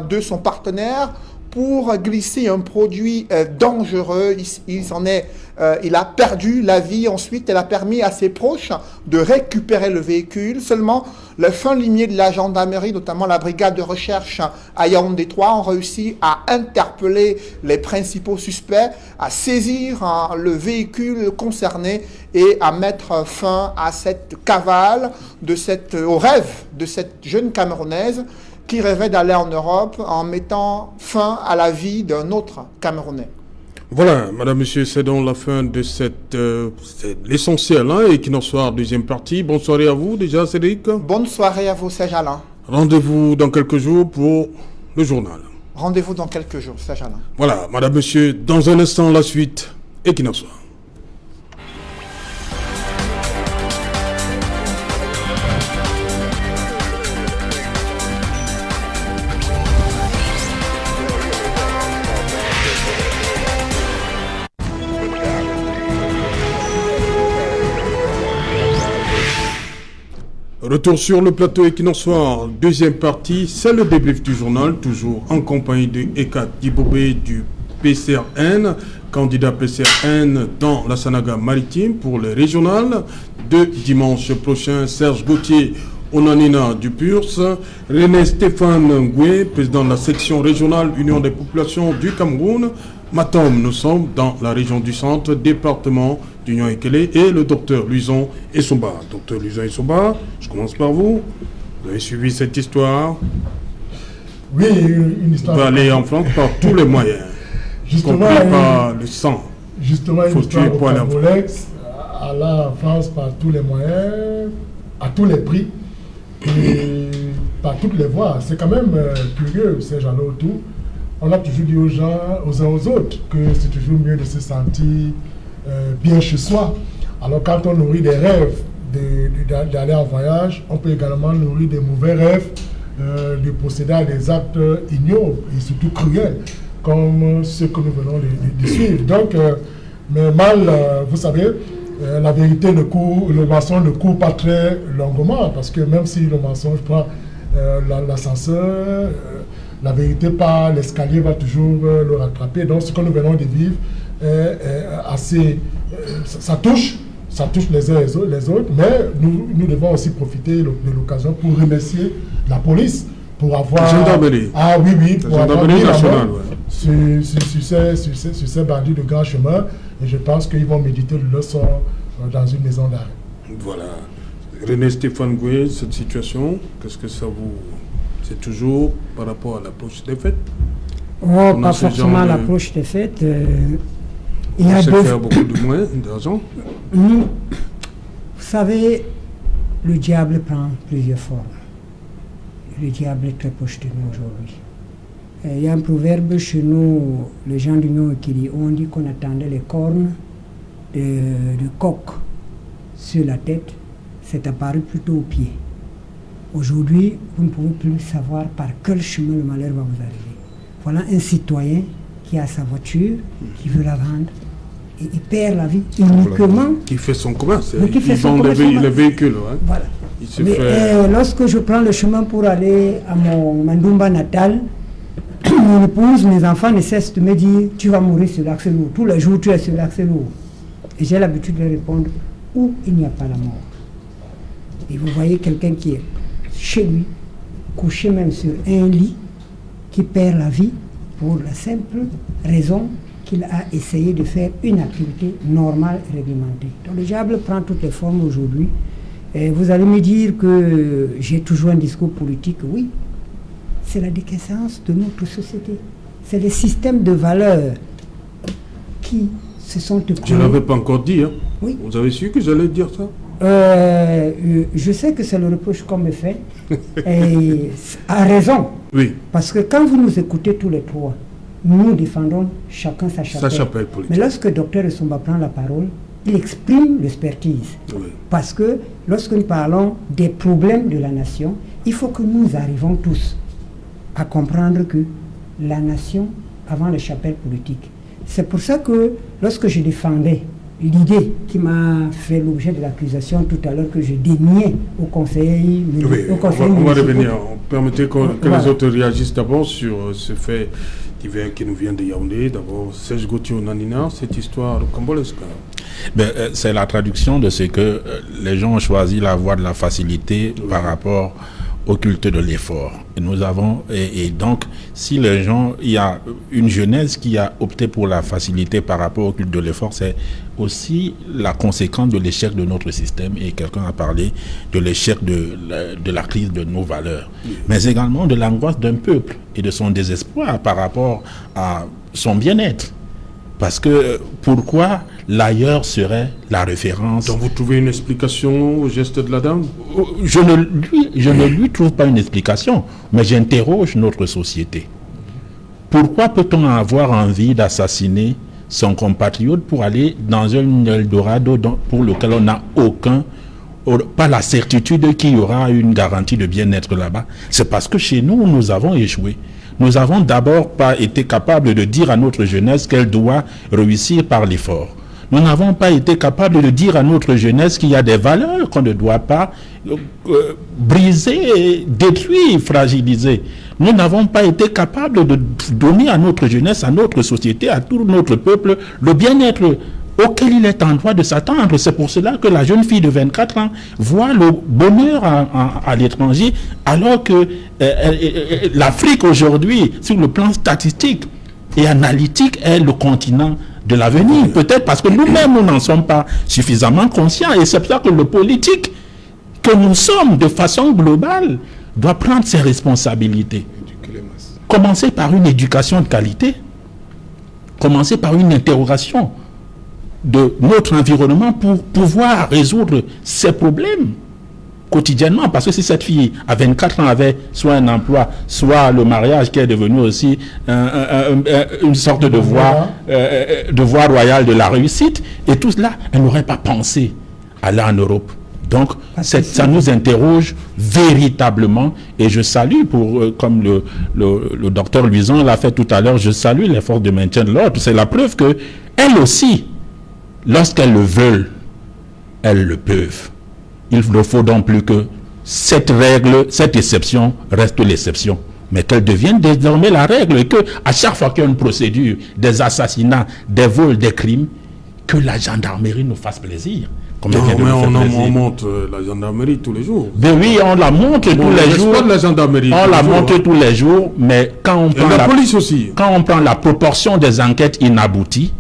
de son partenaire pour glisser un produit dangereux. Il a perdu la vie. Ensuite, elle a permis à ses proches de récupérer le véhicule. Seulement, les fins limiers de la gendarmerie, notamment la brigade de recherche à Yaoundé 3, ont réussi à interpeller les principaux suspects, à saisir le véhicule concerné et à mettre fin à cette cavale, au rêve de cette jeune Camerounaise qui rêvait d'aller en Europe en mettant fin à la vie d'un autre Camerounais. Voilà, madame, monsieur, c'est donc la fin de l'essentiel, Equinox Soir, deuxième partie. Bonne soirée à vous déjà, Cédric. Bonne soirée à vous, Serge Alain. Rendez-vous dans quelques jours pour le journal. Rendez-vous dans quelques jours, Serge Alain. Voilà, madame, monsieur, dans un instant, la suite, Equinox. Retour sur le plateau Equinox Soir, deuxième partie, c'est le débrief du journal, toujours en compagnie de Ekat Dibobé du PCRN, candidat PCRN dans la Sanaga maritime pour les régionales de dimanche prochain. Serge Gauthier Onanina du PURS, René Stéphane Ngoué, président de la section régionale Union des populations du Cameroun. Matom, nous sommes dans la région du centre, département d'Union Ekele, et le docteur Luison Essomba. Docteur Luison Essomba, je commence par vous. Vous avez suivi cette histoire. Oui, une histoire. Vous allez en France par tous les moyens. Justement, par le sang. Justement, une histoire au Camerolex, à la France par tous les moyens, à tous les prix, et par toutes les voies. C'est quand même curieux, ces gens-là autour. On a toujours dit aux gens, aux uns aux autres, que c'est toujours mieux de se sentir bien chez soi. Alors quand on nourrit des rêves d'aller en voyage, on peut également nourrir des mauvais rêves de procéder à des actes ignobles et surtout cruels, comme ceux que nous venons de suivre. Donc, mais mal, vous savez, la vérité, le mensonge ne court pas très longuement, parce que même si le mensonge prend l'ascenseur, la vérité par l'escalier va toujours le rattraper. Donc ce que nous venons de vivre est assez... ça touche les uns les autres, mais nous devons aussi profiter de l'occasion pour remercier la police, pour avoir... La gendarmerie. Ah oui, pour avoir mis nationale, sur ces bandits de grand chemin, et je pense qu'ils vont méditer le leçon dans une maison d'arrêt. Voilà. René Stéphane Goué, cette situation, qu'est-ce que ça vous... C'est toujours par rapport à l'approche des fêtes? Oh, pas forcément l'approche des fêtes. Il y a faire beaucoup de moins d'argent. Vous savez, le diable prend plusieurs formes. Le diable est très proche de nous aujourd'hui. Il y a un proverbe chez nous, les gens du Nord, qui dit, on dit qu'on attendait les cornes de coq sur la tête, c'est apparu plutôt au pied. Aujourd'hui, vous ne pouvez plus savoir par quel chemin le malheur va vous arriver. Voilà un citoyen qui a sa voiture, qui veut la vendre, et il perd la vie uniquement... Qui fait son commerce, il vend les véhicules. Hein. Voilà. Lorsque je prends le chemin pour aller à mon Mandumba natal, mon épouse, mes enfants ne cessent de me dire « tu vas mourir sur l'axe lourd, tous les jours tu es sur l'axe lourd ». Et j'ai l'habitude de répondre « où il n'y a pas la mort ». Et vous voyez quelqu'un qui est chez lui, couché même sur un lit, qui perd la vie pour la simple raison qu'il a essayé de faire une activité normale et réglementée. Donc le diable prend toutes les formes aujourd'hui. Et vous allez me dire que j'ai toujours un discours politique. Oui, c'est la décadence de notre société. C'est les systèmes de valeurs qui se sont écroulés. Je ne l'avais pas encore dit. Hein. Oui. Vous avez su que j'allais dire ça? Je sais que c'est le reproche qu'on me fait, et à raison. Oui. Parce que quand vous nous écoutez tous les trois, nous défendons chacun sa chapelle. Politique. Mais lorsque le docteur Essomba prend la parole, il exprime l'expertise. Oui. Parce que lorsque nous parlons des problèmes de la nation, il faut que nous arrivions tous à comprendre que la nation avant les chapelles politiques. C'est pour ça que lorsque je défendais l'idée qui m'a fait l'objet de l'accusation tout à l'heure, que je déniais au conseil municipal. On va revenir. Permettez que les autres réagissent d'abord sur ce fait divers qui nous vient de Yaoundé. D'abord, Serge Gauthier Onanina, cette histoire congolaise. C'est la traduction de ce que les gens ont choisi la voie de la facilité par rapport au culte de l'effort. Nous avons, et donc, si les gens, il y a une jeunesse qui a opté pour la facilité par rapport au culte de l'effort, c'est aussi la conséquence de l'échec de notre système, et quelqu'un a parlé de l'échec de la crise de nos valeurs, mais également de l'angoisse d'un peuple et de son désespoir par rapport à son bien-être. Parce que pourquoi l'ailleurs serait la référence? Donc vous trouvez une explication au geste de la dame? Je ne lui trouve pas une explication, mais j'interroge notre société. Pourquoi peut-on avoir envie d'assassiner son compatriote pour aller dans un Eldorado pour lequel on n'a pas la certitude qu'il y aura une garantie de bien-être là-bas? C'est parce que chez nous, nous avons échoué. Nous n'avons d'abord pas été capables de dire à notre jeunesse qu'elle doit réussir par l'effort. Nous n'avons pas été capables de dire à notre jeunesse qu'il y a des valeurs qu'on ne doit pas briser, détruire, fragiliser. Nous n'avons pas été capables de donner à notre jeunesse, à notre société, à tout notre peuple, le bien-être auquel il est en droit de s'attendre. C'est pour cela que la jeune fille de 24 ans voit le bonheur à l'étranger, alors que l'Afrique aujourd'hui, sur le plan statistique et analytique, est le continent de l'avenir. Peut-être parce que nous-mêmes, nous n'en sommes pas suffisamment conscients. Et c'est pour ça que le politique que nous sommes de façon globale doit prendre ses responsabilités. Commencer par une éducation de qualité, commencer par une interrogation de notre environnement pour pouvoir résoudre ces problèmes quotidiennement. Parce que si cette fille à 24 ans avait soit un emploi, soit le mariage qui est devenu aussi une sorte de voie royale de la réussite, et tout cela, elle n'aurait pas pensé aller en Europe. Donc, ça nous interroge véritablement, et je salue, comme le docteur Luison l'a fait tout à l'heure, je salue l'effort de maintien de l'ordre. C'est la preuve que elles aussi, lorsqu'elles le veulent, elles le peuvent. Il ne faut donc plus que cette règle, cette exception reste l'exception, mais qu'elle devienne désormais la règle, et que à chaque fois qu'il y a une procédure, des assassinats, des vols, des crimes, que la gendarmerie nous fasse plaisir. Non, mais on monte la gendarmerie tous les jours. Ben oui, on la monte tous les jours. La gendarmerie on la monte tous les jours, mais quand on prend la police aussi. Quand on prend la proportion des enquêtes inabouties,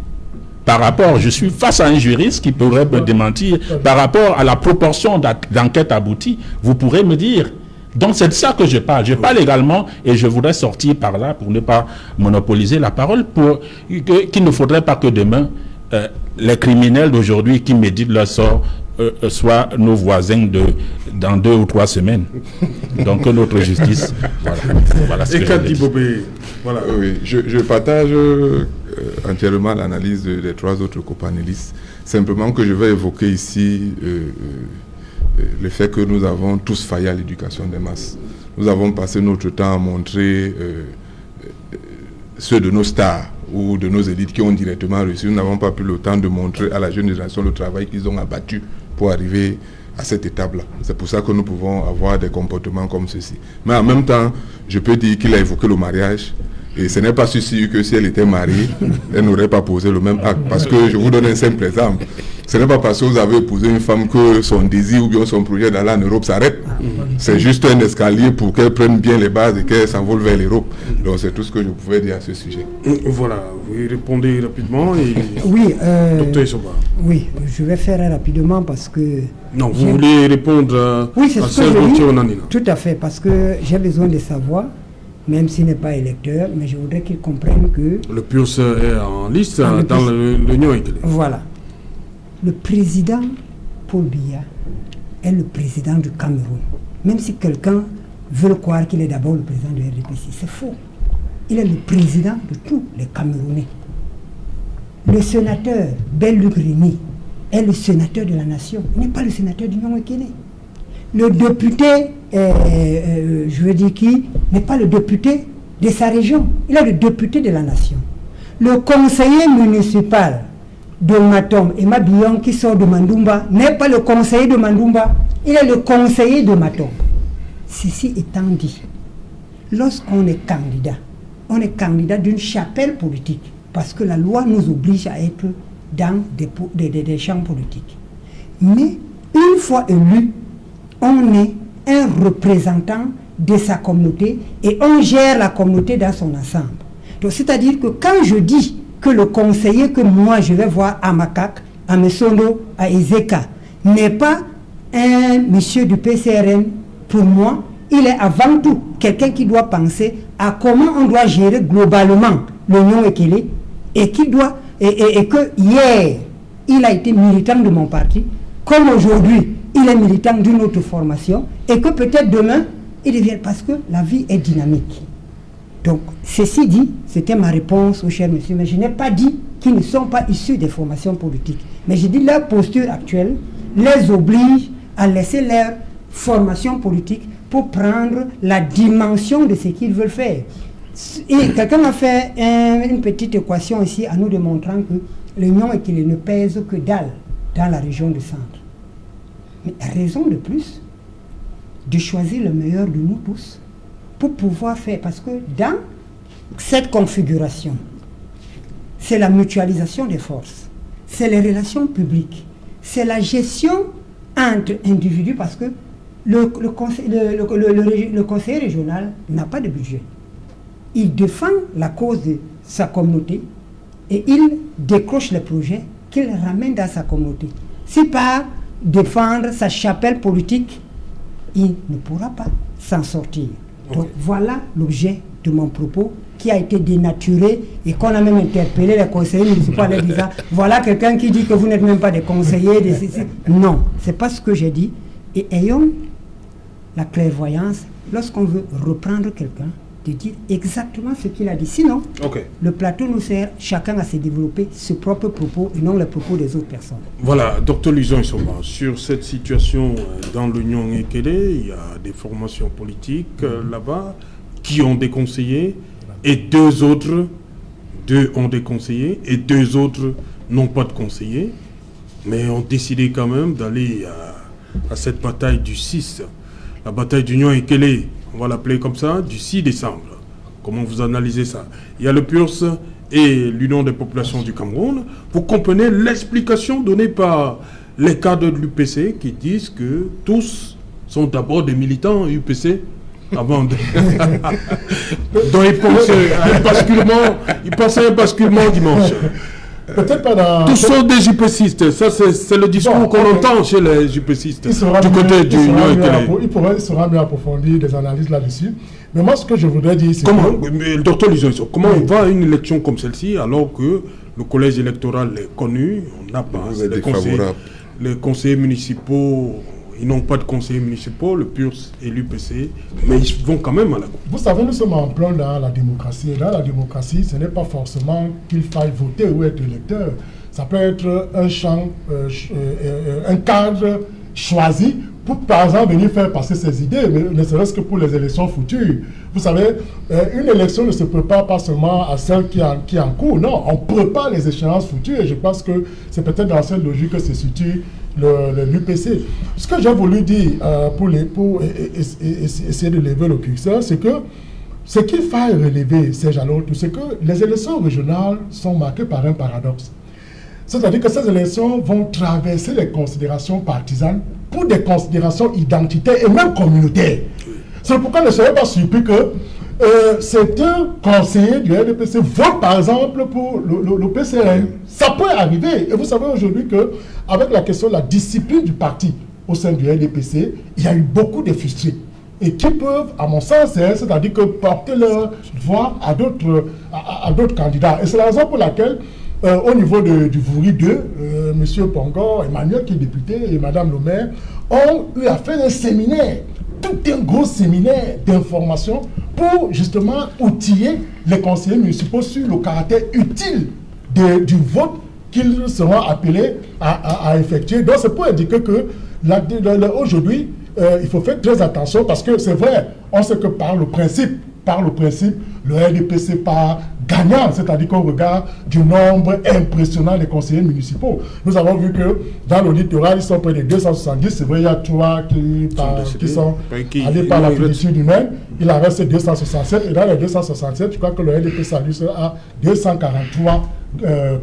par rapport, je suis face à un juriste qui pourrait me démentir, par rapport à la proportion d'enquêtes abouties, vous pourrez me dire. Donc c'est de ça que je parle. Je parle également, et je voudrais sortir par là pour ne pas monopoliser la parole, qu'il ne faudrait pas que demain, les criminels d'aujourd'hui qui méditent leur sort soient nos voisins dans 2 ou 3 semaines. Donc notre justice, voilà ce que je dis. Voilà. Oui, je partage entièrement l'analyse des 3 autres copanélistes. Simplement que je vais évoquer ici le fait que nous avons tous failli à l'éducation des masses. Nous avons passé notre temps à montrer ceux de nos stars ou de nos élites qui ont directement réussi. Nous n'avons pas pris le temps de montrer à la jeune génération le travail qu'ils ont abattu pour arriver à cette étape-là. C'est pour ça que nous pouvons avoir des comportements comme ceci. Mais en même temps, je peux dire qu'il a évoqué le mariage. Et ce n'est pas sûr que si elle était mariée, elle n'aurait pas posé le même acte. Parce que je vous donne un simple exemple. Ce n'est pas parce que vous avez épousé une femme que son désir ou bien son projet d'aller en Europe s'arrête. C'est juste un escalier pour qu'elle prenne bien les bases et qu'elle s'envole vers l'Europe. Donc c'est tout ce que je pouvais dire à ce sujet. Voilà, vous répondez rapidement. Oui, Docteur Issoba. Oui, je vais faire rapidement parce que... Non, vous voulez répondre oui, c'est à ce que celle je Onanina. Tout à fait, parce que j'ai besoin de savoir, même s'il n'est pas électeur, mais je voudrais qu'il comprenne que... Le PURS est en liste dans l'Union électorale. Voilà. Le président Paul Biya est le président du Cameroun. Même si quelqu'un veut croire qu'il est d'abord le président de RDPC, c'est faux. Il est le président de tous les Camerounais. Le sénateur Belluc Rémy est le sénateur de la nation. Il n'est pas le sénateur d'Union Ekele. Le député, je veux dire qui, n'est pas le député de sa région. Il est le député de la nation. Le conseiller municipal de Matom, Emma Bion, qui sort de Mandumba, n'est pas le conseiller de Mandumba, il est le conseiller de Matom. Ceci étant dit, lorsqu'on est candidat d'une chapelle politique, parce que la loi nous oblige à être dans des champs politiques. Mais une fois élu, on est un représentant de sa communauté et on gère la communauté dans son ensemble. Donc c'est-à-dire que quand je dis que le conseiller que moi je vais voir à Makak, à Mesono, à Ezeka, n'est pas un monsieur du PCRN, pour moi, il est avant tout quelqu'un qui doit penser à comment on doit gérer globalement l'Union Ekele et qui doit, et que hier, il a été militant de mon parti, comme aujourd'hui, il est militant d'une autre formation, et que peut-être demain, il devient, parce que la vie est dynamique. Donc, ceci dit, c'était ma réponse au cher monsieur, mais je n'ai pas dit qu'ils ne sont pas issus des formations politiques. Mais j'ai dit leur posture actuelle les oblige à laisser leur formation politique pour prendre la dimension de ce qu'ils veulent faire. Et quelqu'un a fait une petite équation ici en nous démontrant que l'Union et qu'il ne pèse que dalle dans la région du centre. Mais raison de plus de choisir le meilleur de nous tous pour pouvoir faire, parce que dans cette configuration, c'est la mutualisation des forces, c'est les relations publiques, c'est la gestion entre individus, parce que le conseiller régional n'a pas de budget. Il défend la cause de sa communauté et il décroche les projets qu'il ramène dans sa communauté. Si par défendre sa chapelle politique, il ne pourra pas s'en sortir. Donc voilà l'objet de mon propos qui a été dénaturé et qu'on a même interpellé les conseillers municipaux en disant voilà quelqu'un qui dit que vous n'êtes même pas des conseillers. Non, c'est pas ce que j'ai dit. Et ayons la clairvoyance lorsqu'on veut reprendre quelqu'un de dire exactement ce qu'il a dit. Sinon, le plateau nous sert chacun à se développer ses propres propos et non les propos des autres personnes. Voilà, Dr Luison Issoma, sur cette situation dans l'Union Ekele, il y a des formations politiques là-bas qui ont des conseillers et deux ont des conseillers et deux autres n'ont pas de conseillers, mais ont décidé quand même d'aller à cette bataille du 6, la bataille d'Union Ekele, on va l'appeler comme ça, du 6 décembre. Comment vous analysez ça? Il y a le PURS et l'Union des populations du Cameroun. Vous comprenez l'explication donnée par les cadres de l'UPC qui disent que tous sont d'abord des militants UPC avant de... Donc ils pensaient à un basculement dimanche. Peut-être pas dans... Tous sont des JPCistes. Ça, c'est le discours qu'on entend chez les JPCistes. Du côté du Union Ekele. Il sera mieux approfondir des analyses là-dessus. Mais moi, ce que je voudrais dire, c'est que... Docteur Luison, comment on va à une élection comme celle-ci alors que le collège électoral est connu, on n'a pas les conseillers municipaux, ils n'ont pas de conseillers municipaux, le PURS et l'UPC, mais ils vont quand même à la cour. Vous savez, nous sommes en plein dans la démocratie. Et dans la démocratie, ce n'est pas forcément qu'il faille voter ou être électeur. Ça peut être un champ, un cadre choisi pour, par exemple, venir faire passer ses idées, mais ne serait-ce que pour les élections futures. Vous savez, une élection ne se prépare pas seulement à celle qui est en cours. Non, on prépare les échéances futures. Et je pense que c'est peut-être dans cette logique que se situe l'UPC. Ce que j'ai voulu dire pour essayer de lever le curseur, c'est que ce qu'il faille relever, c'est que les élections régionales sont marquées par un paradoxe. C'est-à-dire que ces élections vont traverser les considérations partisanes pour des considérations identitaires et même communautaires. C'est pourquoi ne soyez pas surpris que certains conseillers du RDPC votent par exemple pour le PCRN. Ça peut arriver. Et vous savez aujourd'hui qu'avec la question de la discipline du parti au sein du RDPC, il y a eu beaucoup de frustrés. Et qui peuvent, à mon sens, c'est-à-dire que porter leur voix à d'autres candidats. Et c'est la raison pour laquelle au niveau du Vouri 2, M. Pongo, Emmanuel qui est député et Mme le maire ont eu à faire un séminaire, tout un gros séminaire d'information pour justement outiller les conseillers municipaux sur le caractère utile du vote qu'ils seront appelés à effectuer. Donc c'est pour indiquer que aujourd'hui, il faut faire très attention parce que c'est vrai, on sait que par le principe, le RDPC part gagnant, c'est-à-dire qu'au regard du nombre impressionnant des conseillers municipaux. Nous avons vu que dans le littoral, ils sont près de 270. C'est vrai, il y a 3 qui sont allés par la finitude humaine. Il en reste 267. Et dans les 267, je crois que le RDPC a 243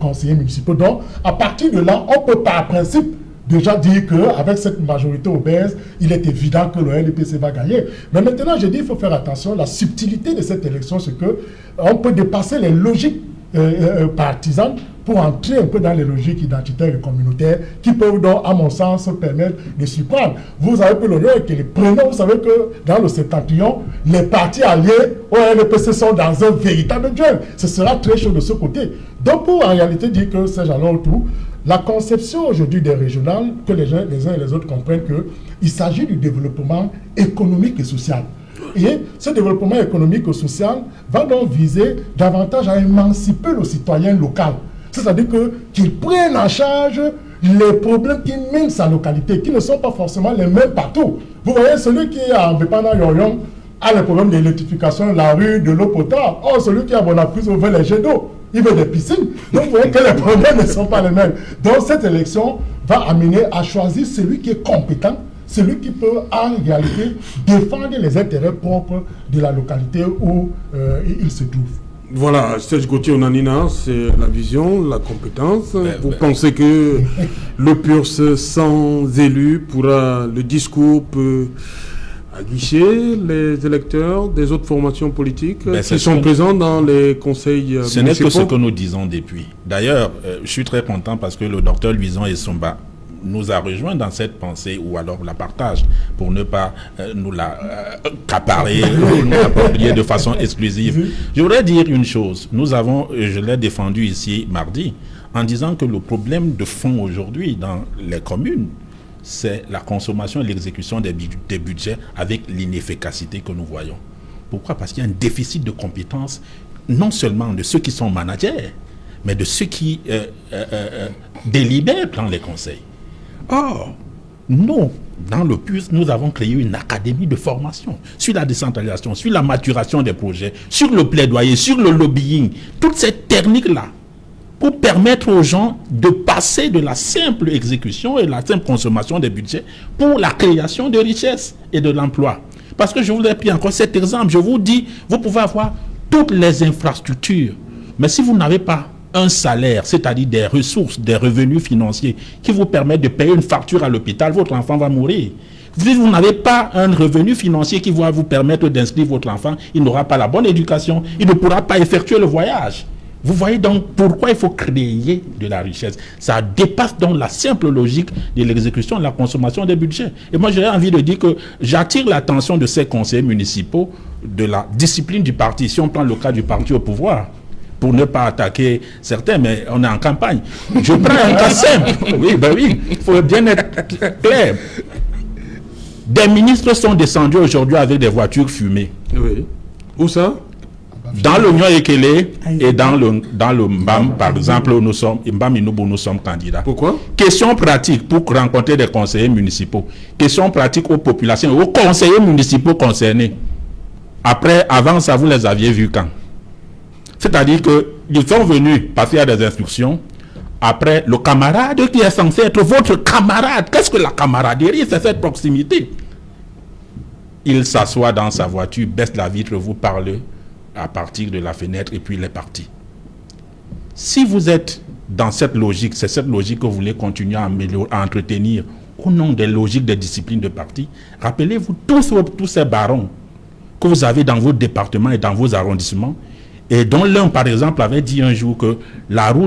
conseillers municipaux. Donc, à partir de là, on peut par principe déjà dire qu'avec cette majorité obèse, il est évident que le RDPC va gagner. Mais maintenant, je dis qu'il faut faire attention. La subtilité de cette élection, c'est qu'on peut dépasser les logiques partisanes pour entrer un peu dans les logiques identitaires et communautaires qui peuvent donc, à mon sens, permettre de surprendre. Vous avez pris l'honneur que les prénoms, vous savez que dans le septentrion, les partis alliés au RDPC sont dans un véritable duel. Ce sera très chaud de ce côté. Donc, pour en réalité dire que c'est jalon tout, la conception aujourd'hui des régionales, que les uns et les autres comprennent qu'il s'agit du développement économique et social. Et ce développement économique et social va donc viser davantage à émanciper le citoyen local. C'est-à-dire qu'il prenne en charge les problèmes qui minent sa localité, qui ne sont pas forcément les mêmes partout. Vous voyez, celui qui est à Bepana Yoyon a les problèmes d'électrification de la rue, de l'eau potable. Or, celui qui est à Bonaprise veut les jets d'eau, il veut des piscines. Donc, vous voyez que les problèmes ne sont pas les mêmes. Donc, cette élection va amener à choisir celui qui est compétent, celui qui peut en réalité défendre les intérêts propres de la localité où il se trouve. Voilà, Serge Gauthier Onanina, c'est la vision, la compétence. Vous pensez que le PURS sans élus pourra, le discours peut aguicher les électeurs des autres formations politiques qui sont présents dans les conseils municipaux? Ce n'est que ce que nous disons depuis. D'ailleurs, je suis très content parce que le docteur Luison Essomba nous a rejoint dans cette pensée, ou alors la partage, pour ne pas nous la caparer ou nous l'approprier de façon exclusive. Je voudrais dire une chose. Nous avons, je l'ai défendu ici mardi, en disant que le problème de fond aujourd'hui dans les communes, c'est la consommation et l'exécution des budgets avec l'inefficacité que nous voyons. Pourquoi? Parce qu'il y a un déficit de compétences, non seulement de ceux qui sont managers, mais de ceux qui délibèrent dans les conseils. Or, nous, dans le PURS, nous avons créé une académie de formation sur la décentralisation, sur la maturation des projets, sur le plaidoyer, sur le lobbying, toute cette technique-là, pour permettre aux gens de passer de la simple exécution et la simple consommation des budgets pour la création de richesses et de l'emploi. Parce que je vous ai pris encore cet exemple, je vous dis, vous pouvez avoir toutes les infrastructures, mais si vous n'avez pas un salaire, c'est-à-dire des ressources, des revenus financiers qui vous permettent de payer une facture à l'hôpital, votre enfant va mourir. Si vous n'avez pas un revenu financier qui va vous permettre d'inscrire votre enfant, il n'aura pas la bonne éducation, il ne pourra pas effectuer le voyage. Vous voyez donc pourquoi il faut créer de la richesse. Ça dépasse donc la simple logique de l'exécution, de la consommation des budgets. Et moi, j'ai envie de dire que j'attire l'attention de ces conseillers municipaux de la discipline du parti. Si on prend le cas du parti au pouvoir, pour ne pas attaquer certains, mais on est en campagne. Je prends un cas simple. Oui, ben oui, il faut bien être clair. Des ministres sont descendus aujourd'hui avec des voitures fumées. Oui. Où ça? Dans le Nyon Ekele et dans le Mbam, par exemple, nous sommes candidats. Pourquoi? Question pratique pour rencontrer des conseillers municipaux. Question pratique aux populations, aux conseillers municipaux concernés. Avant ça, vous les aviez vus quand? C'est-à-dire qu'ils sont venus passer à des instructions. Après, le camarade qui est censé être votre camarade, qu'est-ce que la camaraderie? C'est cette proximité. Il s'assoit dans sa voiture, baisse la vitre, vous parle à partir de la fenêtre et puis il est parti. Si vous êtes dans cette logique, c'est cette logique que vous voulez continuer à entretenir au nom des logiques des disciplines de parti, rappelez-vous tous ces barons que vous avez dans vos départements et dans vos arrondissements, et dont l'un, par exemple, avait dit un jour que la roue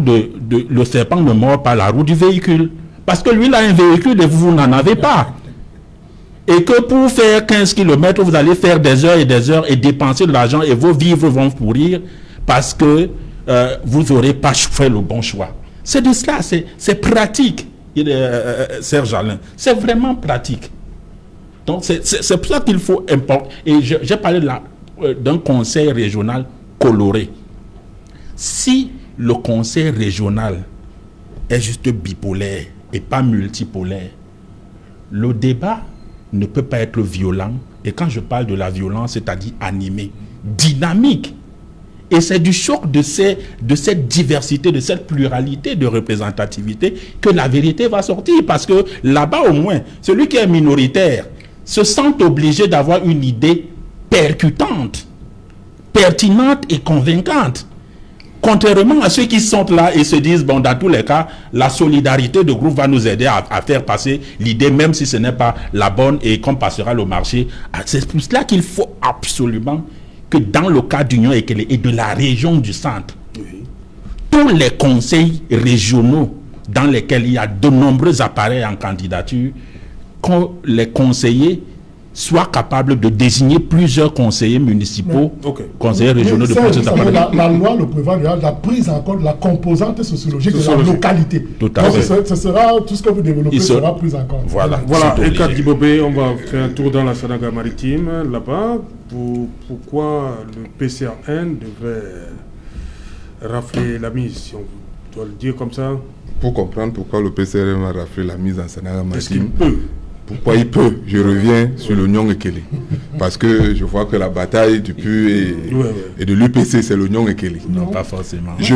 le serpent ne mord pas la roue du véhicule. Parce que lui, il a un véhicule et vous n'en avez pas. Et que pour faire 15 km, vous allez faire des heures et dépenser de l'argent et vos vivres vont pourrir parce que vous n'aurez pas fait le bon choix. C'est de cela, c'est pratique, Serge Alain. C'est vraiment pratique. Donc, c'est pour ça qu'il faut importer. Et j'ai parlé d'un conseil régional coloré. Si le conseil régional est juste bipolaire et pas multipolaire, le débat ne peut pas être violent. Et quand je parle de la violence, c'est-à-dire animé, dynamique. Et c'est du choc de cette diversité, de cette pluralité de représentativité que la vérité va sortir. Parce que là-bas, au moins, celui qui est minoritaire se sent obligé d'avoir une idée percutante, pertinente et convaincante. Contrairement à ceux qui sont là et se disent, bon, dans tous les cas, la solidarité de groupe va nous aider à faire passer l'idée, même si ce n'est pas la bonne et qu'on passera le marché. C'est pour cela qu'il faut absolument que dans le cas d'Union et de la région du centre, tous les conseils régionaux dans lesquels il y a de nombreux appareils en candidature, que les conseillers soit capable de désigner plusieurs conseillers municipaux, conseillers régionaux de police. La loi le prévoit, la prise en compte de la composante sociologique de la localité. Tout à fait. Ce sera, tout ce que vous développez sera pris en compte. Voilà. Eka Dibobé, on va faire un tour dans la Sanaga maritime, là-bas. Pourquoi le PCRN devrait rafler la mise, si on doit le dire comme ça? Pour comprendre pourquoi le PCRN va rafler la mise en Sanaga maritime. Est-ce qu'il peut? Pourquoi il peut? Je reviens sur l'oignon Ekele. Parce que je vois que la bataille du PU et de l'UPC, c'est l'oignon Ekele. Non, pas forcément. Je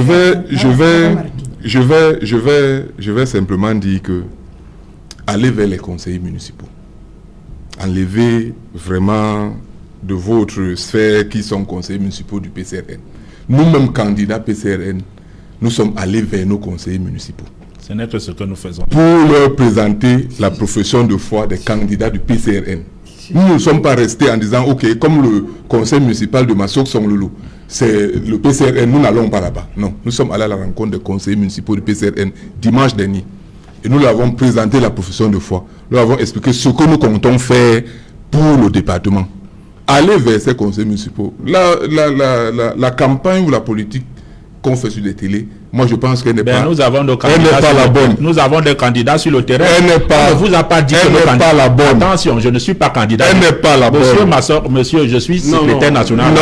vais simplement dire que allez vers les conseillers municipaux. Enlevez vraiment de votre sphère qui sont conseillers municipaux du PCRN. Nous-mêmes, candidats PCRN, nous sommes allés vers nos conseillers municipaux. Ce n'est que ce que nous faisons. Pour leur présenter la profession de foi des candidats du PCRN. Nous ne sommes pas restés en disant, ok, comme le conseil municipal de Massok-Songlolo, c'est le PCRN, nous n'allons pas là-bas. Non, nous sommes allés à la rencontre des conseillers municipaux du PCRN dimanche dernier. Et nous leur avons présenté la profession de foi. Nous leur avons expliqué ce que nous comptons faire pour le département. Allez vers ces conseils municipaux. La campagne ou la politique qu'on fait sur les télés, moi je pense qu'elle n'est pas, nous avons des candidats pas la bonne. Nous avons des candidats sur le terrain. Elle n'est pas, on ne vous a pas dit elle n'est pas la bonne. Attention, je ne suis pas candidat. Elle n'est pas la bonne. Monsieur, je suis secrétaire national.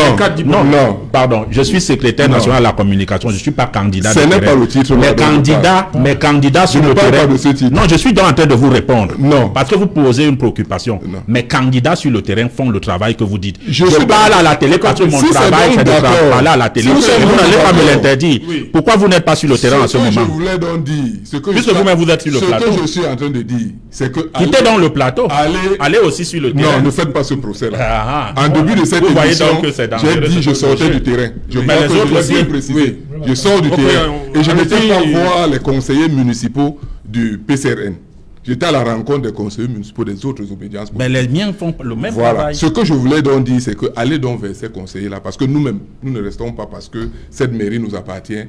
Non, pardon, je suis secrétaire national à la communication. Je ne suis pas candidat. Ce n'est pas le titre. Mes candidats sur le terrain. Non, je suis en train de vous répondre. Non. Parce que vous posez une préoccupation. Non. Mes candidats sur le terrain font le travail que vous dites. Je parle à la télé parce que mon travail c'est de parler à la télé. Vous n'allez pas me l'interdire. Pourquoi vous n'êtes pas sur le terrain en ce moment? Je voulais donc dire, puisque vous-même vous êtes sur le plateau. Ce que je suis en train de dire, c'est que quittez dans le plateau. Allez aussi sur le terrain. Non, ne faites pas ce procès-là. En début de cette émission, j'ai dit je sortais du terrain. Je crois que je l'ai bien précisé. Je sors du terrain et je n'étais pas voir les conseillers municipaux du PCRN. J'étais à la rencontre des conseillers municipaux des autres obédiences. Mais les miens font le même travail. Ce que je voulais donc dire, c'est que allez donc vers ces conseillers-là, parce que nous-mêmes, nous ne restons pas parce que cette mairie nous appartient,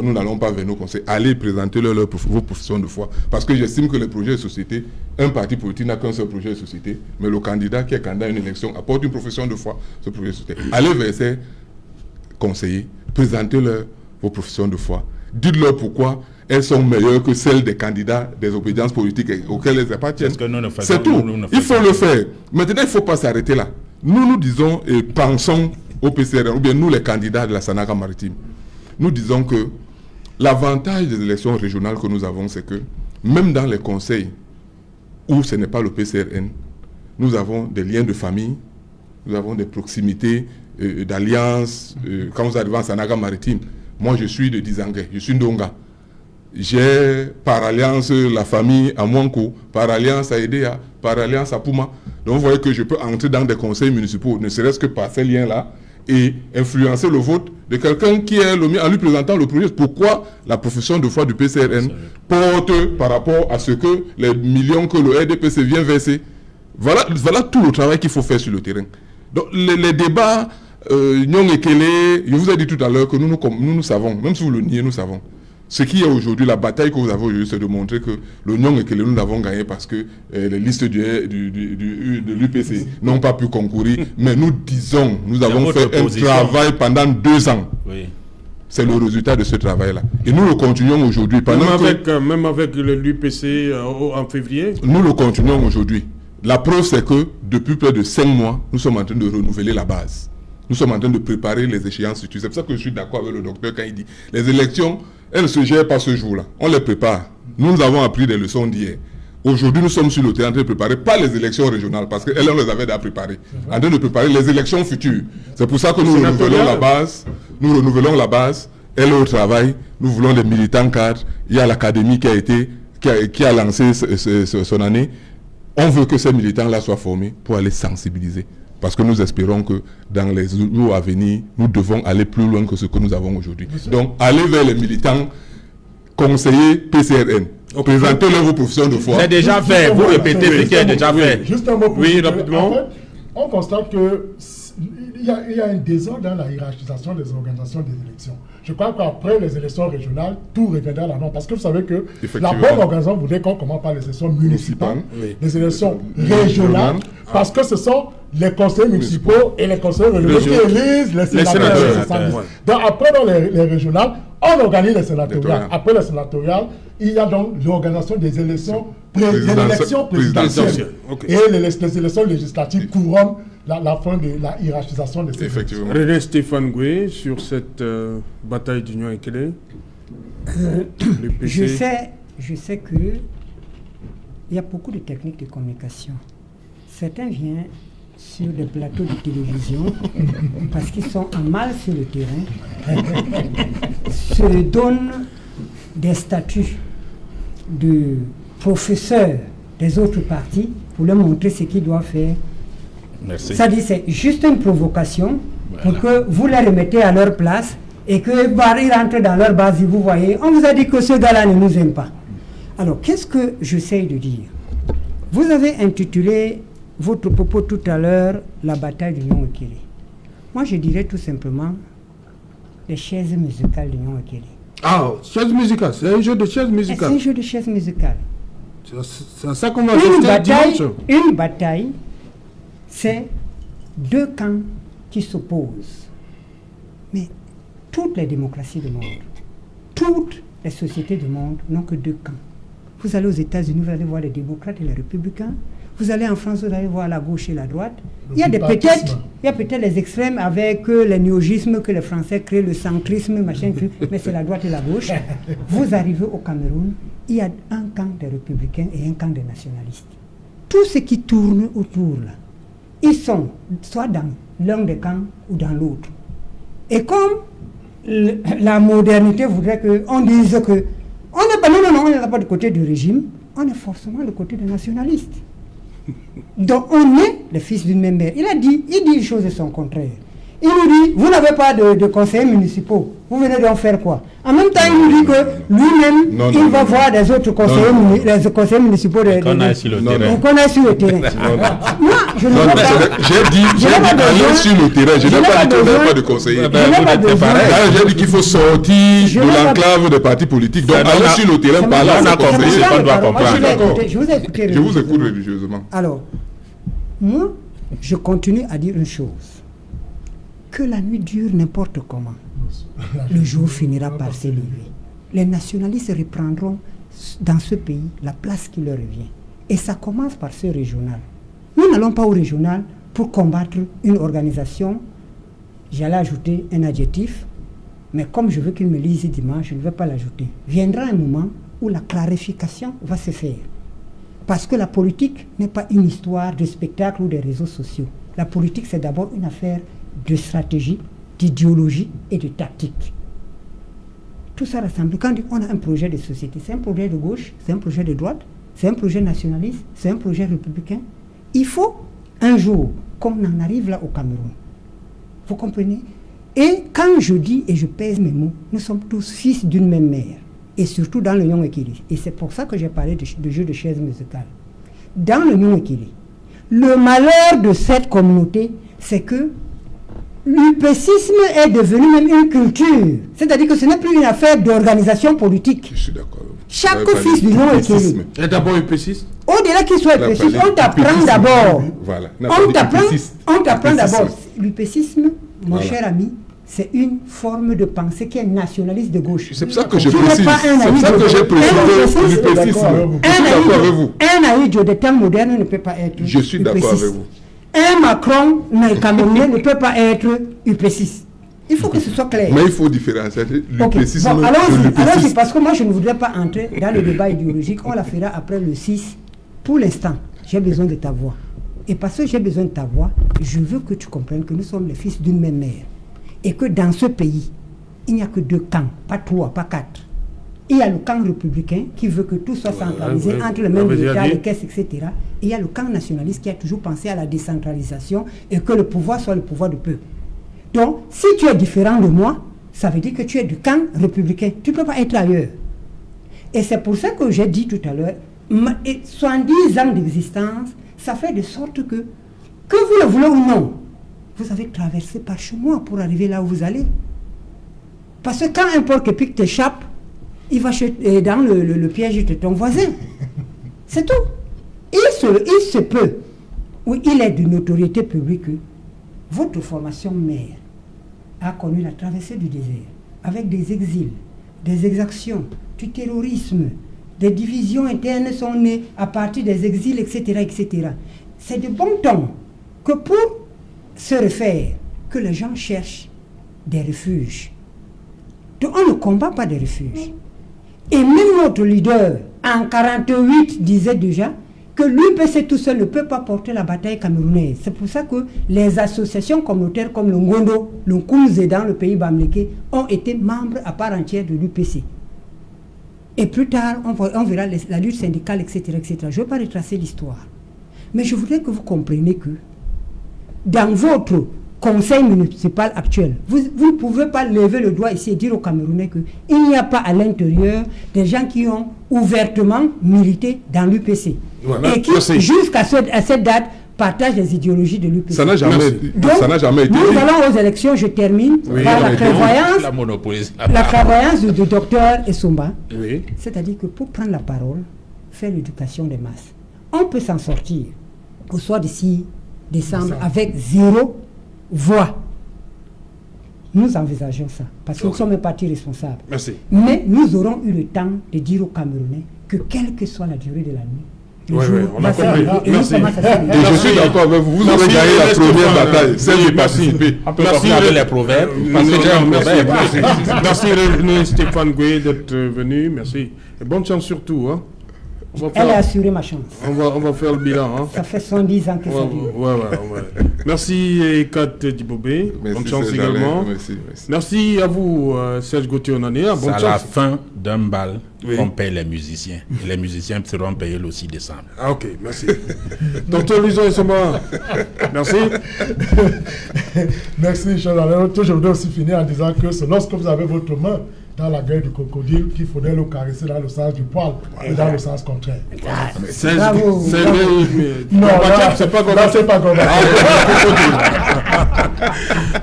nous n'allons pas vers nos conseils. Allez présenter-leur vos professions de foi. Parce que j'estime que les projets de société, un parti politique n'a qu'un seul projet de société, mais le candidat qui est candidat à une élection apporte une profession de foi, ce projet de société. Allez vers ces conseillers, présentez-leur vos professions de foi. Dites-leur pourquoi elles sont meilleures que celles des candidats des obédiences politiques auxquelles elles appartiennent. C'est tout. Il faut le faire. Maintenant, il ne faut pas s'arrêter là. Nous disons et pensons au PCRN, ou bien nous les candidats de la Sanaga maritime, nous disons que l'avantage des élections régionales que nous avons, c'est que même dans les conseils où ce n'est pas le PCRN, nous avons des liens de famille, nous avons des proximités d'alliances. Quand vous arrivez en Sanaga maritime, moi je suis de Dizangé, je suis Ndonga. J'ai par alliance la famille à Mwanko, par alliance à Edea, par alliance à Puma. Donc vous voyez que je peux entrer dans des conseils municipaux, ne serait-ce que par ces liens-là, et influencer le vote de quelqu'un qui est le mieux en lui présentant le projet. Pourquoi la profession de foi du PCRN porte par rapport à ce que les millions que le RDPC vient verser. Voilà tout le travail qu'il faut faire sur le terrain. Donc les débats, Nyong Ekele, je vous ai dit tout à l'heure que nous savons, même si vous le niez, nous savons. Ce qui est aujourd'hui, la bataille que vous avez aujourd'hui, c'est de montrer que l'oignon et que nous l'avons gagné parce que les listes de l'UPC n'ont pas pu concourir. Mais nous disons, nous avons fait un travail pendant 2 ans. Oui. C'est le résultat de ce travail-là. Et nous le continuons aujourd'hui. Même avec l'UPC en février? Nous le continuons aujourd'hui. La preuve, c'est que depuis près de 5 mois, nous sommes en train de renouveler la base. Nous sommes en train de préparer les échéances futures. C'est pour ça que je suis d'accord avec le docteur quand il dit les élections, elles ne se gèrent pas ce jour-là. On les prépare. Nous avons appris des leçons d'hier. Aujourd'hui, nous sommes sur le terrain en train de préparer, pas les élections régionales, parce qu'elles, on les avait déjà préparées. En train de préparer les élections futures. C'est pour ça que nous renouvelons la base. Nous renouvelons la base. Elle est au travail. Nous voulons des militants cadres. Il y a l'académie qui a lancé son année. On veut que ces militants-là soient formés pour aller sensibiliser. Parce que nous espérons que dans les jours à venir, nous devons aller plus loin que ce que nous avons aujourd'hui. Donc, allez vers les militants, conseillers PCRN. Présentez-leur vos professions de foi. C'est déjà fait. Vous répétez ce qui est déjà fait. Juste un mot pour rapidement. En fait, on constate que il y a un désordre dans la hiérarchisation des organisations des élections. Je crois qu'après les élections régionales, tout reviendra à la norme. Parce que vous savez que la bonne organisation voudrait qu'on commence par les élections municipales, les élections régionales, parce que ce sont les conseils municipaux et les conseils régionaux qui élisent les sénateurs. Donc après, dans les régionales, on organise les sénatoriales. Après les sénatoriales, il y a donc l'organisation des élections présidentielles. Et les élections législatives couronnent la fin de la hiérarchisation des élections. René Stéphane Goué, sur cette bataille d'Union Ekele. Je sais que il y a beaucoup de techniques de communication. Certains viennent sur des plateaux de télévision parce qu'ils sont en mal sur le terrain, se donnent des statuts de professeurs des autres partis pour leur montrer ce qu'ils doivent faire. Merci. Ça dit, c'est juste une provocation pour que vous les remettez à leur place et que ils rentrent dans leur base et vous voyez, on vous a dit que ce gars-là ne nous aime pas. Alors, qu'est-ce que j'essaye de dire? Vous avez intitulé votre propos tout à l'heure, la bataille de Nyong Ekele. Moi, je dirais tout simplement les chaises musicales de Nyong Ekele. Ah, chaises musicales, c'est un jeu de chaises musicales. C'est un jeu de chaises musicales. C'est ça qu'on va assister dimanche. Une bataille, c'est deux camps qui s'opposent. Mais toutes les démocraties du monde, toutes les sociétés du monde n'ont que deux camps. Vous allez aux États-Unis, vous allez voir les démocrates et les républicains. Vous allez en France, vous allez voir la gauche et la droite. Il y a peut-être les extrêmes avec les néologismes que les Français créent, le centrisme, machin truc, mais c'est la droite et la gauche. Vous arrivez au Cameroun, il y a un camp des républicains et un camp des nationalistes. Tout ce qui tourne autour là, ils sont soit dans l'un des camps ou dans l'autre. Et comme la modernité voudrait qu'on dise que on n'est pas, non, on n'est pas du côté du régime, on est forcément du côté des nationalistes. Donc on est les fils d'une même mère. Il dit une chose et son contraire. Il nous dit, vous n'avez pas de conseillers municipaux. Vous venez d'en faire quoi? En même temps, il nous dit que lui-même, il va voir des autres conseillers, les conseillers municipaux. Qu'on aille sur le terrain. Qu'on aille sur le terrain. Moi, je ne veux pas. J'ai dit aller sur le terrain. Je n'ai pas dit qu'il n'y a pas de conseillers. J'ai dit qu'il faut sortir de l'enclave des partis politiques. Donc aller sur le terrain, par là, on a compris ce qu'on doit comprendre. Je vous ai écouté. Je vous écoute religieusement. Alors, moi, je continue à dire une chose. Que la nuit dure n'importe comment, le jour finira par s'élever. Les nationalistes reprendront dans ce pays la place qui leur revient. Et ça commence par ce régional. Nous n'allons pas au régional pour combattre une organisation. J'allais ajouter un adjectif, mais comme je veux qu'il me lise dimanche, je ne vais pas l'ajouter. Viendra un moment où la clarification va se faire. Parce que la politique n'est pas une histoire de spectacle ou des réseaux sociaux. La politique, c'est d'abord une affaire de stratégie, d'idéologie et de tactique. Tout ça rassemble. Quand on a un projet de société, c'est un projet de gauche, c'est un projet de droite, c'est un projet nationaliste, c'est un projet républicain. Il faut un jour qu'on en arrive là au Cameroun. Vous comprenez? Et quand je dis et je pèse mes mots, nous sommes tous fils d'une même mère. Et surtout dans le Nyong Ekele. Et c'est pour ça que j'ai parlé de jeu de chaises musicales. Dans le Nyong Ekele, le malheur de cette communauté, c'est que l'upécisme est devenu même une culture. C'est-à-dire que ce n'est plus une affaire d'organisation politique. Je suis d'accord. Chaque fils du Nyong Ekele est d'abord épéciste. Au-delà qu'il soit épéciste, on t'apprend d'abord. Voilà. On t'apprend d'abord. L'upécisme, mon cher ami, c'est une forme de pensée qui est nationaliste de gauche. C'est pour ça que je précise. C'est pour ça que j'ai précisé l'upécisme. Un Aïdjo de temps moderne ne peut pas être. Je suis d'accord avec vous. Un Macron camerounais ne peut pas être upéciste. Il faut que ce soit clair. Mais il faut différencier l'upécisme. Okay. Bon, alors, parce que moi je ne voudrais pas entrer dans le débat idéologique. On la fera après le 6. Pour l'instant, j'ai besoin de ta voix. Et parce que j'ai besoin de ta voix, je veux que tu comprennes que nous sommes les fils d'une même mère. Et que dans ce pays, il n'y a que 2 camps, pas 3, pas 4. Il y a le camp républicain qui veut que tout soit centralisé entre les mains de l'État, les caisses, etc. Et il y a le camp nationaliste qui a toujours pensé à la décentralisation et que le pouvoir soit le pouvoir du peuple. Donc, si tu es différent de moi, ça veut dire que tu es du camp républicain. Tu ne peux pas être ailleurs. Et c'est pour ça que j'ai dit tout à l'heure, 70 ans d'existence, ça fait de sorte que vous le voulez ou non, vous avez traversé par chez moi pour arriver là où vous allez. Parce que quand un porc-épic t'échappe, il va dans le piège de ton voisin. C'est tout. Il se peut, ou il est d'une autorité publique, votre formation mère a connu la traversée du désert, avec des exils, des exactions, du terrorisme, des divisions internes sont nées à partir des exils, etc., etc. C'est de bon ton que pour se refaire, que les gens cherchent des refuges. Donc on ne combat pas des refuges. Et même notre leader, en 1948, disait déjà que l'UPC tout seul ne peut pas porter la bataille camerounaise. C'est pour ça que les associations communautaires comme le Ngondo, le Nkoumze dans le pays Bamleke ont été membres à part entière de l'UPC. Et plus tard, on verra la lutte syndicale, etc., etc. Je ne veux pas retracer l'histoire. Mais je voudrais que vous compreniez que dans votre conseil municipal actuel, vous ne pouvez pas lever le doigt ici et dire aux Camerounais qu'il n'y a pas à l'intérieur des gens qui ont ouvertement milité dans l'UPC. Voilà, et qui, jusqu'à cette date, partagent les idéologies de l'UPC. Ça n'a jamais été. Nous allons aux élections, je termine, par la prévoyance, la prévoyance du docteur Essomba. Oui. C'est-à-dire que pour prendre la parole, faire l'éducation des masses, on peut s'en sortir au soir d'ici décembre avec 0 voix. Nous envisageons ça, parce que nous sommes un parti responsable. Merci. Mais nous aurons eu le temps de dire aux Camerounais que quelle que soit la durée de la nuit, on a compris. Merci. Et je suis d'accord avec vous. Vous avez gagné la première bataille, celle de participer. Merci avec les proverbes. Merci René Stéphane Goué d'être venu. Merci. Et bonne chance surtout. Hein. Elle a assuré ma chance. On va faire le bilan. Hein. Ça fait 110 ans que ça dure. Ouais. Merci Ekat Dibobé. Bonne chance également. Merci à vous Serge Gauthier-Onané. C'est à la fin d'un bal qu'on paye les musiciens. Et les musiciens seront payés le 6 décembre. Ah ok, merci. Docteur Luison Essomba, merci. Merci, cher Alain. Je voudrais aussi finir en disant que c'est lorsque vous avez votre main dans la gueule du crocodile qu'il faudrait le caresser dans le sens du poil et dans le sens contraire. Bravo. Non, c'est pas comme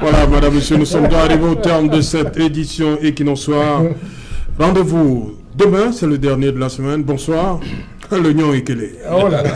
Voilà, madame, monsieur, nous sommes arrivés au terme de cette édition Equinox Soir. Rendez-vous demain, c'est le dernier de la semaine. Bonsoir. Le Nyon Ekele. Oh là là.